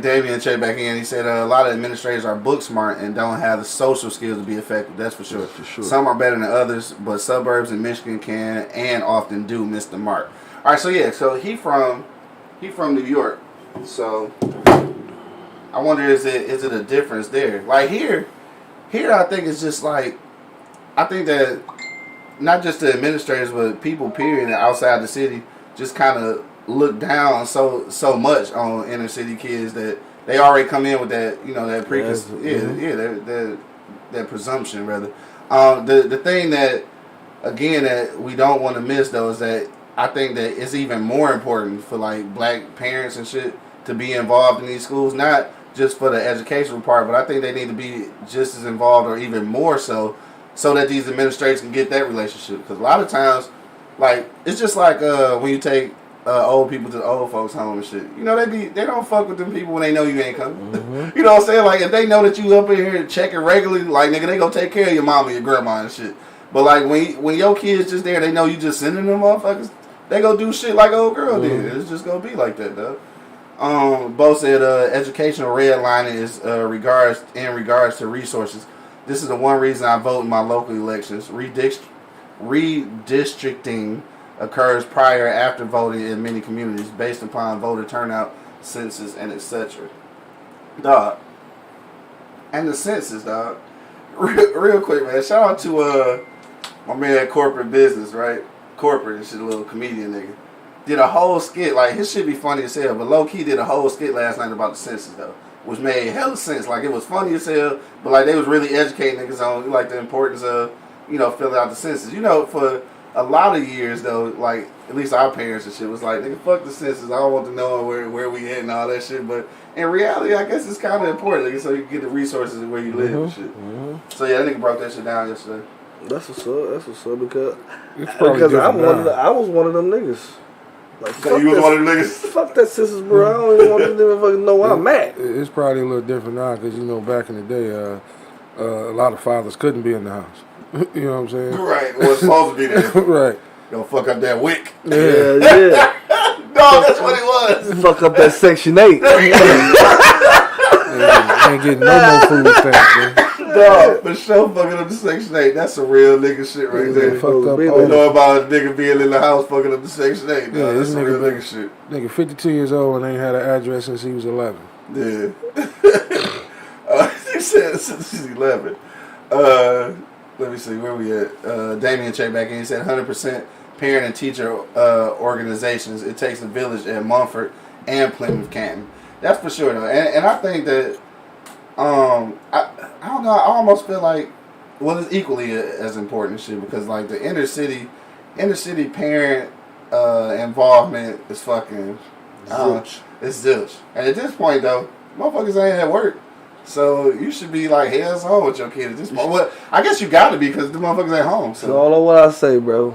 Davian checked back in. He said a lot of administrators are book smart and don't have the social skills to be effective. That's for sure. Some are better than others, but suburbs in Michigan can and often do miss the mark. All right, so he from New York. So I wonder is it a difference there? Like here I think it's just like I think that not just the administrators but people period outside the city just kind of look down so much on inner city kids that they already come in with that that that presumption rather. The thing that, again, that we don't want to miss though is that I think that it's even more important for like black parents and shit to be involved in these schools, not just for the educational part, but I think they need to be just as involved or even more so that these administrators can get that relationship. Because a lot of times, like, it's just like when you take old people to the old folks home and shit. You know, they don't fuck with them people when they know you ain't coming. Mm-hmm. You know what I'm saying? Like, if they know that you up in here checking regularly, like, nigga, they gonna take care of your mama, your grandma and shit. But like when your kids just there, they know you just sending them motherfuckers. They go do shit like old girl did. It's just gonna be like that, though. Bo said educational redlining is in regards to resources. This is the one reason I vote in my local elections. Redistricting occurs prior or after voting in many communities based upon voter turnout, census, and etc. Dog. And the census, dog. Real quick, man. Shout out to my man Corporate Business, right? Corporate and shit, a little comedian nigga. Did a whole skit, like his shit be funny as hell, but low key did a whole skit last night about the census though, which made hella sense. Like it was funny as hell, but like they was really educating niggas on like the importance of, you know, filling out the census. You know, for a lot of years though, like at least our parents and shit was like, nigga, fuck the census. I don't want to know where we at and all that shit. But in reality, I guess it's kind of important, like, so you can get the resources where you live and shit. Mm-hmm. So yeah, that nigga broke that shit down yesterday. That's what's up. Because I was one of them niggas. Like, so you was one of them niggas? Fuck that census, bro. I don't even want to motherfuckers know where I'm at. It's probably a little different now because, you know, back in the day, a lot of fathers couldn't be in the house. You know what I'm saying? Right. It was supposed to be there. Right. Don't fuck up that wick. Yeah. No, that's what it was. Fuck up that Section 8. Ain't getting no more food stamps, man. Dog, for sure fucking up the Section 8. That's some real nigga shit right there. Fucked up. I don't know about a nigga being in the house fucking up the Section 8. Yeah, that's some real nigga shit. Nigga 52 years old and ain't had an address since he was 11. Yeah. He said since he's 11. Let me see, where we at? Damien checked back in. He said 100% parent and teacher organizations. It takes a village at Mumford and Plymouth Canton. That's for sure, though. And I think that, I don't know, I almost feel like, well, it's equally as important shit because, like, the inner city parent involvement is fucking, zilch. It's zilch. And at this point, though, motherfuckers ain't at work. So you should be like hands on with your kid at this point. Well, I guess you got to be because the motherfuckers at home. So all of what I say, bro.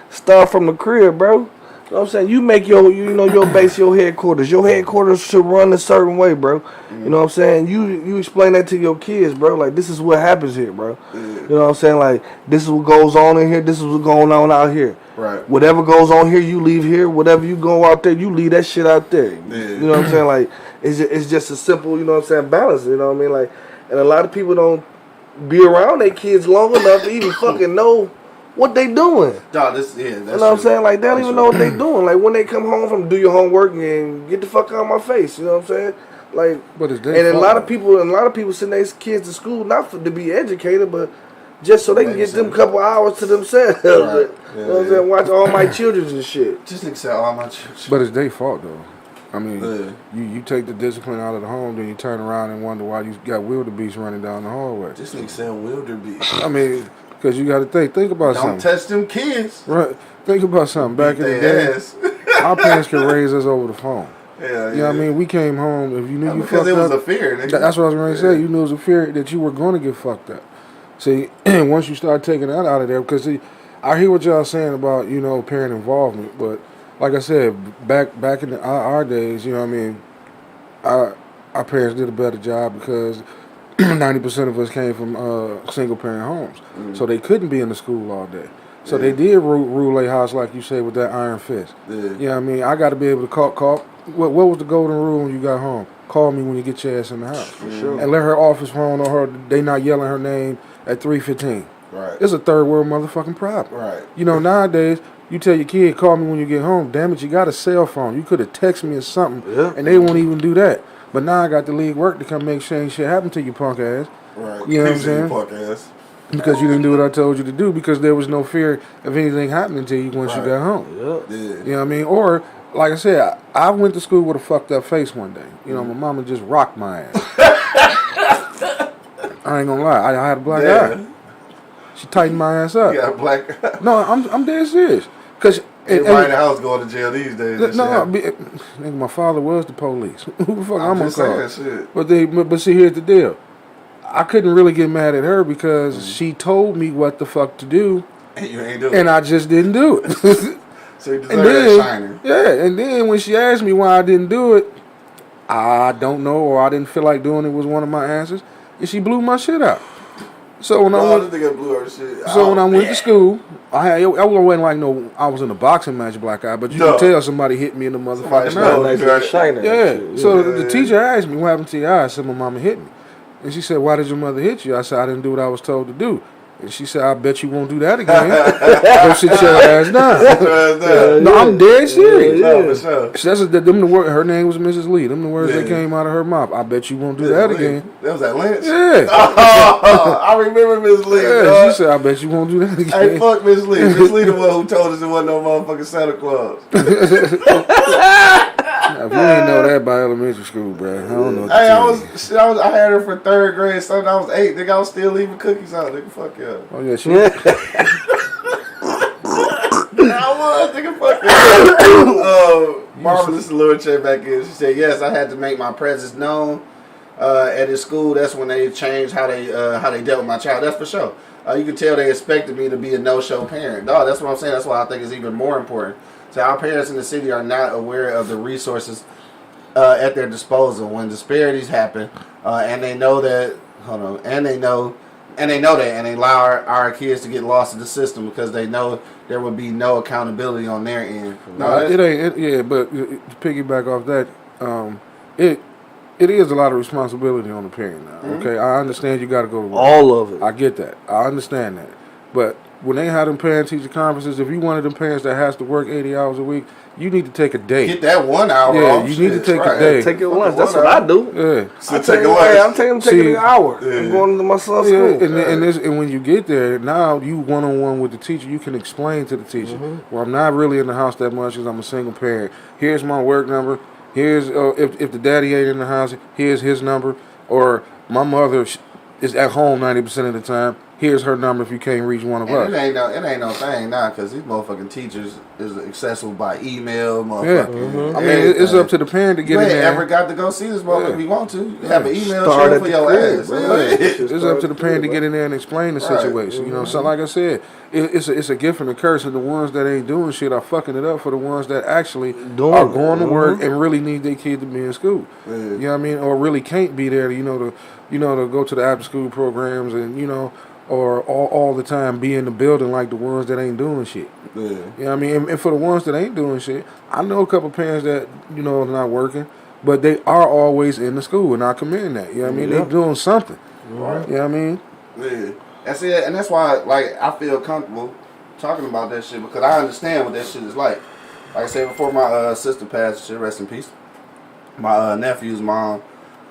Start from the crib, bro. You know what I'm saying? You make your base, your headquarters. Your headquarters should run a certain way, bro. Mm-hmm. You know what I'm saying? You explain that to your kids, bro. Like, this is what happens here, bro. Yeah. You know what I'm saying? Like, this is what goes on in here. This is what's going on out here. Right. Whatever goes on here, you leave here. Whatever you go out there, you leave that shit out there. Yeah. You know what I'm saying? Like, it's just a simple, you know what I'm saying, balance. You know what I mean? Like, and a lot of people don't be around their kids long enough to even fucking know what they doing. Dog, that's you know what I'm saying? Like, they don't even know what they doing. Like, when they come home from do your homework and get the fuck out of my face. You know what I'm saying? Like, but it's and a lot of people send their kids to school not to be educated, but just so they can get them couple hours to themselves. Right. You know what I'm saying? Watch All My Children and shit. Just accept All My Children. But it's their fault, though. I mean, you take the discipline out of the home, then you turn around and wonder why you got wildebeest running down the hallway. This nigga said wildebeest. I mean, because you got to think about something. Don't touch them kids. Right. Think about something. Back in the day, our parents could raise us over the phone. Yeah, you know what I mean? We came home, if you knew you fucked up. Because it was a fear. Nigga. That's what I was going to say. You knew it was a fear that you were going to get fucked up. See, once you start taking that out of there, because see, I hear what y'all saying about, you know, parent involvement, but like I said, back in our days, you know what I mean, our parents did a better job because 90% of us came from single parent homes. Mm-hmm. So they couldn't be in the school all day. So they did rule their house, like you say, with that iron fist. Yeah. You know what I mean? I got to be able to call. What was the golden rule when you got home? Call me when you get your ass in the house. For sure. And let her office phone or her, they not yelling her name at 3:15. Right. It's a third world motherfucking problem. Right. You know, nowadays, you tell your kid, call me when you get home. Damn it, you got a cell phone. You could have texted me or something, and they won't even do that. But now I got to leave work to come make sure ain't shit happen to you punk ass. Right. You know what I'm saying? Punk ass. Because you didn't do what I told you to do because there was no fear of anything happening to you once you got home. Yeah. You know what I mean? Or, like I said, I went to school with a fucked up face one day. You know, my mama just rocked my ass. I ain't gonna lie. I had a black eye. She tightened my ass up. You got a black. No, I'm dead serious. Cause everybody in the house going to jail these days. Nigga, my father was the police. Who the fuck I'm gonna call? Shit. But see, here's the deal. I couldn't really get mad at her because she told me what the fuck to do, and you ain't do it, and I just didn't do it. So you deserve that shining. Yeah, and then when she asked me why I didn't do it, I don't know, or I didn't feel like doing it was one of my answers, and she blew my shit out. So when I went to school, I wasn't like I was in a boxing match, black eye, but you can tell somebody hit me in the motherfucking eye. Yeah. So the teacher asked me what happened to your eye. I said my mama hit me, and she said, "Why did your mother hit you?" I said, "I didn't do what I was told to do." And she said, "I bet you won't do that again. Go sit your ass down." No, I'm dead serious. Them the word. Her name was Mrs. Lee. Them the words that came out of her mouth. I bet you won't do that again. That was at Lynch? Yeah. I remember Mrs. Lee. Yeah, she said, "I bet you won't do that again." Hey, fuck Mrs. Lee. Mrs. Lee the one who told us it wasn't no motherfucking Santa Claus. If you didn't know that by elementary school, bro, I don't know. Hey, I had her for 3rd grade. Something I was 8. Nigga, I was still leaving cookies out. Nigga, fuck yeah. Oh yeah, she. I was, nigga, fuck yeah. Marvelous little check back in. She said, "Yes, I had to make my presence known at his school. That's when they changed how they dealt with my child. That's for sure. You could tell they expected me to be a no-show parent. Dog, that's what I'm saying. That's why I think it's even more important. So our parents in the city are not aware of the resources at their disposal when disparities happen, and they know that. And they know that, and they allow our kids to get lost in the system because they know there would be no accountability on their end. No, it ain't. But to piggyback off that, it is a lot of responsibility on the parent now. Mm-hmm. Okay, I understand you got to go to work. All of it. I get that. I understand that. But when they have them parent-teacher conferences, if you one of them parents that has to work 80 hours a week, you need to take a day. Get that 1 hour off. You need to take a day. Take your lunch. That's what I do. Yeah. So I'm taking an hour. Yeah. I'm going to my son's school. And when you get there, now you one-on-one with the teacher. You can explain to the teacher, well, I'm not really in the house that much because I'm a single parent. Here's my work number. Here's if the daddy ain't in the house, here's his number. Or my mother is at home 90% of the time. Here's her number if you can't reach one of us. It ain't no thing now because these motherfucking teachers is accessible by email. Motherfucking, I mean, it's up to the parent to get in there. You ain't ever got to go see this motherfucker if you want to. You have an email trail for your ass. It's up to the parent to get in there and explain the situation. You know, so like I said, it's a gift and a curse, and the ones that ain't doing shit are fucking it up for the ones that actually are going to work and really need their kid to be in school. You know what I mean? Or really can't be there. To go to the after school programs and or all the time be in the building like the ones that ain't doing shit. Yeah. You know what I mean? And for the ones that ain't doing shit, I know a couple parents that, are not working, but they are always in the school, and I commend that. You know what I mean? They doing something. Right. You know what I mean? Yeah. That's it. And that's why, I feel comfortable talking about that shit because I understand what that shit is like. Like I said before, my sister passed, shit, rest in peace. My nephew's mom.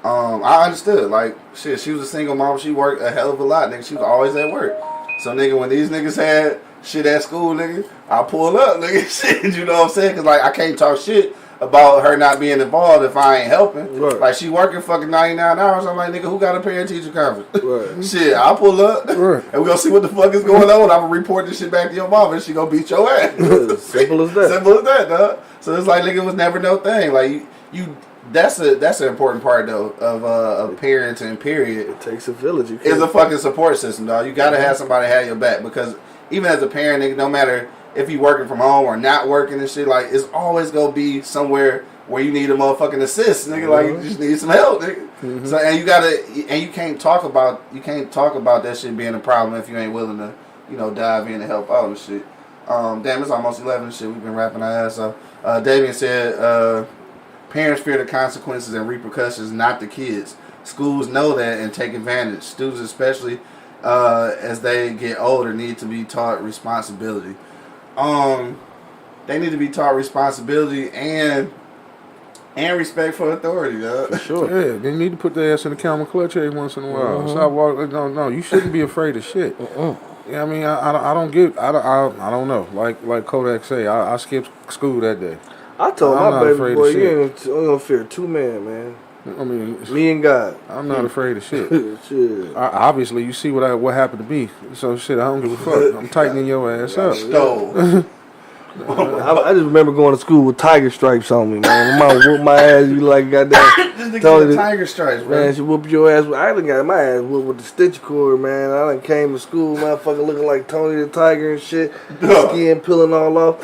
I understood. She was a single mom. She worked a hell of a lot, nigga. She was always at work. So, nigga, when these niggas had shit at school, nigga, I pull up, nigga. Shit, you know what I'm saying? Because, I can't talk shit about her not being involved if I ain't helping. Right. She working fucking 99 hours. I'm like, nigga, who got a parent-teacher conference? Right. Shit, I'll pull up, and we're going to see what the fuck is going on. I'm going to report this shit back to your mom, and she going to beat your ass. Simple as that. Simple as that, dog. So, it's like, nigga, it was never no thing. That's an important part though of parenting. Period. It takes a village. It's a fucking support system, dog. You gotta have somebody have your back because even as a parent, nigga, no matter if you working from home or not working and shit, it's always gonna be somewhere where you need a motherfucking assist, nigga. You just need some help, nigga. So you can't talk about that shit being a problem if you ain't willing to dive in and help out and shit. Damn, it's almost 11 and shit. We've been wrapping our ass up. Davian said. Parents fear the consequences and repercussions, not the kids. Schools know that and take advantage. Students, especially as they get older, need to be taught responsibility. They need to be taught responsibility and respect for authority, dog. For sure. Yeah, they need to put their ass in the camel clutch every once in a while. Stop walking. No, you shouldn't be afraid of shit. Yeah, I mean, I don't know. Like Kodak say, I skipped school that day. I told my baby boy, you ain't gonna fear two men, man. I mean, Me and God. I'm not afraid of shit. Shit. Obviously, you see what happened to me. So shit, I don't give a fuck. I'm tightening your ass up. Stole. I just remember going to school with tiger stripes on me, man. My mom whooped my ass. You like goddamn. This nigga got tiger stripes, bro. Man, she whooped your ass. I done got my ass whooped with the stitch cord, man. I done came to school, motherfucker, looking like Tony the Tiger and shit. Skin peeling all off.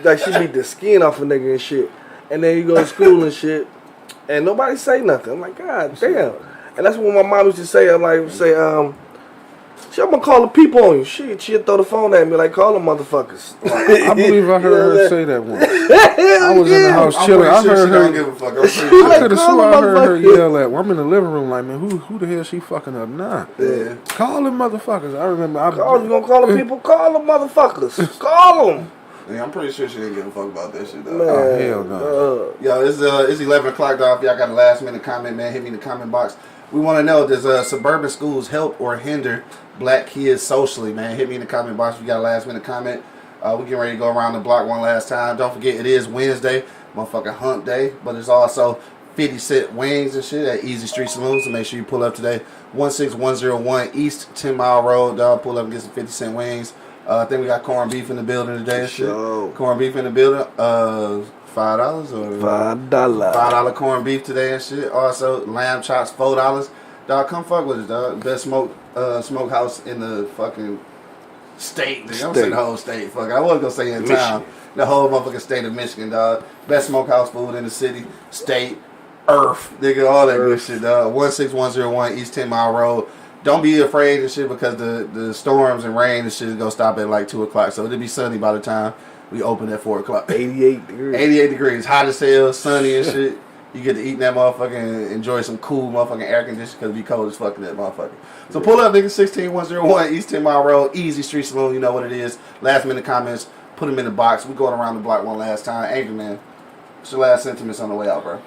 Like she beat the skin off a nigga and shit. And then you go to school and shit, and nobody say nothing. I'm like, God damn. And that's what my mom used to say. I'm like, I'm gonna call the people on you. She'd throw the phone at me like, call them motherfuckers. I believe I heard her say that once. I was in the house chilling. I heard her. Don't give a fuck. I'm pretty I sure. could have swore I heard her yell at. Well, I'm in the living room like, man, who the hell she fucking up now? Yeah. Call them motherfuckers. I remember. You gonna call the people? Call them motherfuckers. Call them. Yeah, I'm pretty sure she didn't give a fuck about that shit, though. Man, Oh, hell no. Yo, it's 11 o'clock, dog. If y'all got a last minute comment, man, hit me in the comment box. We want to know, does suburban schools help or hinder black kids socially, man? Hit me in the comment box if you got a last minute comment. We getting ready to go around the block one last time. Don't forget, it is Wednesday, motherfucking hump day, but it's also 50-cent wings and shit at Easy Street Saloon, so make sure you pull up today. 16101 East 10 Mile Road, dog. Pull up and get some 50-cent wings. I think we got corned beef in the building today and shit. Sure. Corned beef in the building. $5 or $5 corned beef today and shit. Also, lamb chops, $4. Dog, come fuck with us, dog. Best smokehouse in the fucking state. Nigga. I'm saying the whole state. Fuck, I was gonna say in town. The whole motherfucking state of Michigan, dog. Best smokehouse food in the city, state, earth, nigga, all that good shit, dog. 16101 East 10 Mile Road. Don't be afraid and shit because the storms and rain and shit is gonna stop at like 2 o'clock. So it'll be sunny by the time we open at 4 o'clock. 88 degrees. 88 degrees, hot as hell, sunny and shit. You get to eat in that motherfucker and enjoy some cool motherfucking air conditioning because it be cold as fuck in that motherfucker. So pull up, nigga, 16101 East 10 Mile Road, Easy Street Saloon. You know what it is. Last minute comments, put them in the box. We going around the block one last time. Angry man, what's your last sentiments on the way out, bro?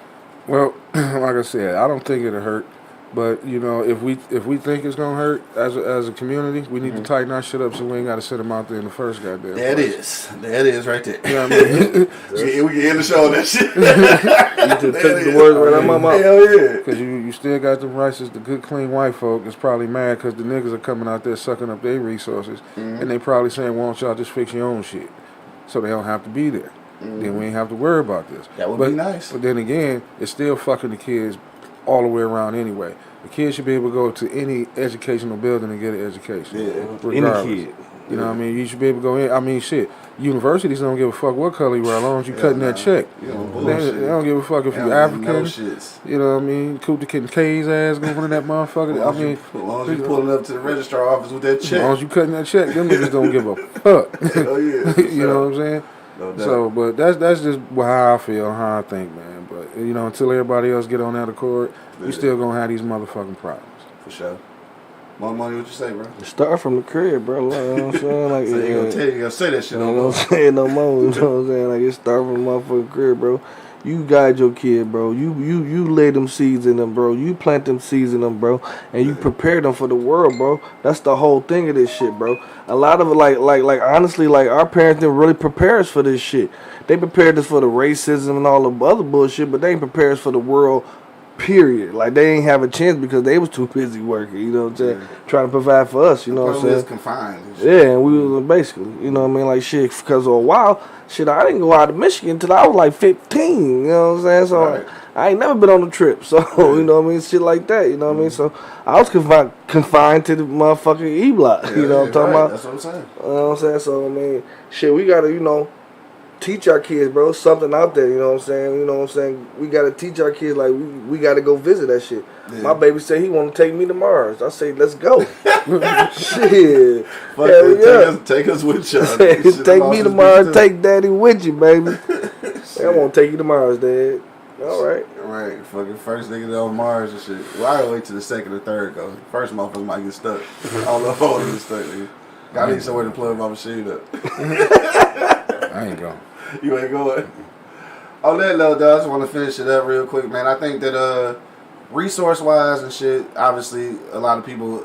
Well, like I said, I don't think it'll hurt. But you know, if we think it's gonna hurt as a community, we need to tighten our shit up so we ain't got to sit them out there in the first goddamn. There place. it is, right there. You know what I mean? We can end the show on that shit. You just took the words right out of my mouth. Hell yeah. Because you still got them righteous, the good, clean white folk is probably mad because the niggas are coming out there sucking up their resources, and they probably saying, "Why don't y'all just fix your own shit, so they don't have to be there? Then we ain't have to worry about this." That would be nice. But then again, it's still fucking the kids all the way around anyway. The kids should be able to go to any educational building and get an education. Yeah, regardless. any kid. You know what I mean? You should be able to go in. I mean, shit. Universities don't give a fuck what color you are as long as you cutting that check. You know, They don't give a fuck if you African. No shits. You know what I mean? Kuta Kitten K's ass going in that motherfucker. I mean, As long as you pulling up to the registrar office with that as check. long as you cutting that check, them niggas don't give a fuck. Oh yeah. You know what I'm saying? No doubt. So, but that's just how I feel, how I think, man. But you know, until everybody else get on that accord, we still gonna have these motherfucking problems. For sure. More money, what you say, bro? Start from the crib, bro. You know what I'm saying? Like, So you gonna say that shit You no know more. what I'm saying? No more. You know what I'm saying? Like, it start from the motherfucking crib, bro. You guide your kid, bro. You lay them seeds in them, bro. You plant them seeds in them, bro. And you prepare them for the world, bro. That's the whole thing of this shit, bro. A lot of it, like honestly, like, our parents didn't really prepare us for this shit. They prepared us for the racism and all the other bullshit, but they didn't prepare us for the world, period. Like, they ain't have a chance because they was too busy working, you know what I'm saying? Trying to provide for us, you know what I'm saying? Confined. And shit. Yeah, and we was basically, you know what I mean, like, shit, because of a while, shit, I didn't go out of Michigan until I was like 15, you know what I'm saying? So Right. I ain't never been on a trip, so, you know what I mean, shit like that, you know what I mean? So I was confined to the motherfucking E-block, you know what I'm talking about? That's what I'm saying. You know what I'm saying? So, I mean, shit, we gotta, you know, teach our kids, bro, something out there, you know what I'm saying? You know what I'm saying? We gotta teach our kids, like, we gotta go visit that shit. Yeah. My baby said he wanna take me to Mars. I say, let's go. Shit. Fuck Hell that, yeah. take us with y'all. Take me to Mars, take daddy with you, baby. I want to take you to Mars, dad. All right. Right, fucking first nigga on Mars and shit. Well, I wait till the second or third go. First motherfucker might get stuck. I don't know if I want to get stuck, nigga. Gotta need somewhere to plug my machine up. I ain't going. You ain't going. On that note, though, I just want to finish it up real quick, man. I think that resource-wise and shit, obviously, a lot of people,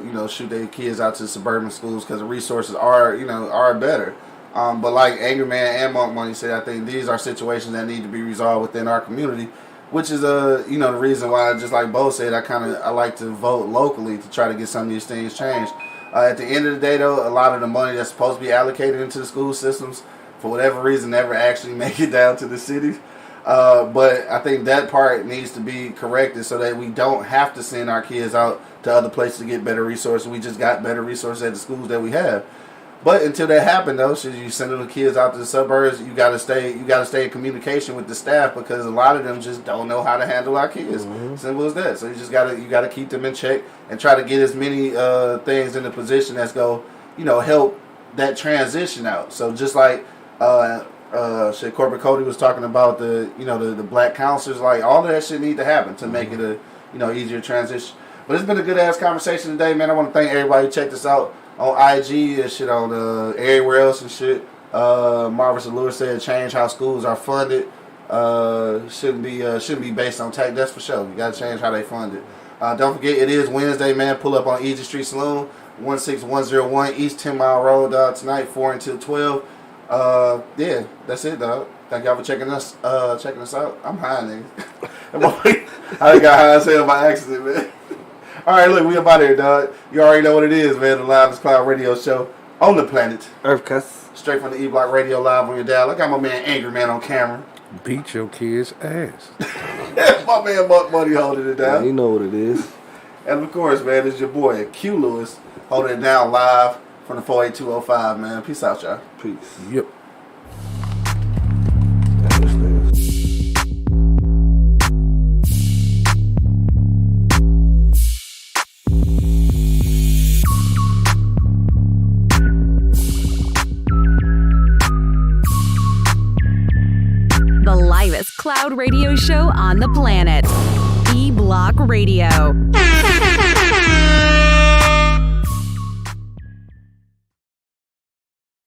you know, shoot their kids out to suburban schools because the resources are, you know, are better. But like Angry Man and Monk Money said, I think these are situations that need to be resolved within our community which is the reason why, just like Bo said, I like to vote locally to try to get some of these things changed. At the end of the day, though, a lot of the money that's supposed to be allocated into the school systems, for whatever reason, never actually make it down to the cities. But I think that part needs to be corrected so that we don't have to send our kids out to other places to get better resources. We just got better resources at the schools that we have. But until that happens, though, should you send the kids out to the suburbs, you gotta stay in communication with the staff, because a lot of them just don't know how to handle our kids. Simple as that. So you gotta keep them in check and try to get as many things in the position that's go, help that transition out. So just like Corporate Cody was talking about the black counselors, like all of that shit need to happen to make it a easier transition. But it's been a good ass conversation today, man. I want to thank everybody who checked us out on IG and shit, on everywhere else and shit. Marvis and Lewis said change how schools are funded. Shouldn't be based on tax. That's for sure. You gotta change how they fund it. Don't forget, it is Wednesday, man. Pull up on Easy Street Saloon, 16101 East 10 Mile Road, dog. Tonight, 4 until 12. Yeah, that's it, dog. Thank y'all for checking us out. I'm high, nigga. I got high as hell by accident, man. All right, look, we up out here, dog. You already know what it is, man. The Live is Cloud Radio Show on the planet. Earth cuss. Straight from the E-Block Radio Live on your dial. I got my man Angry Man on camera. Beat your kid's ass. My man Buck Money holding it down. Yeah, you know what it is. And of course, man, it's your boy Q Lewis holding it down live from the 48205, man. Peace out, y'all. Peace. Yep. The livest cloud radio show on the planet. E-Block Radio.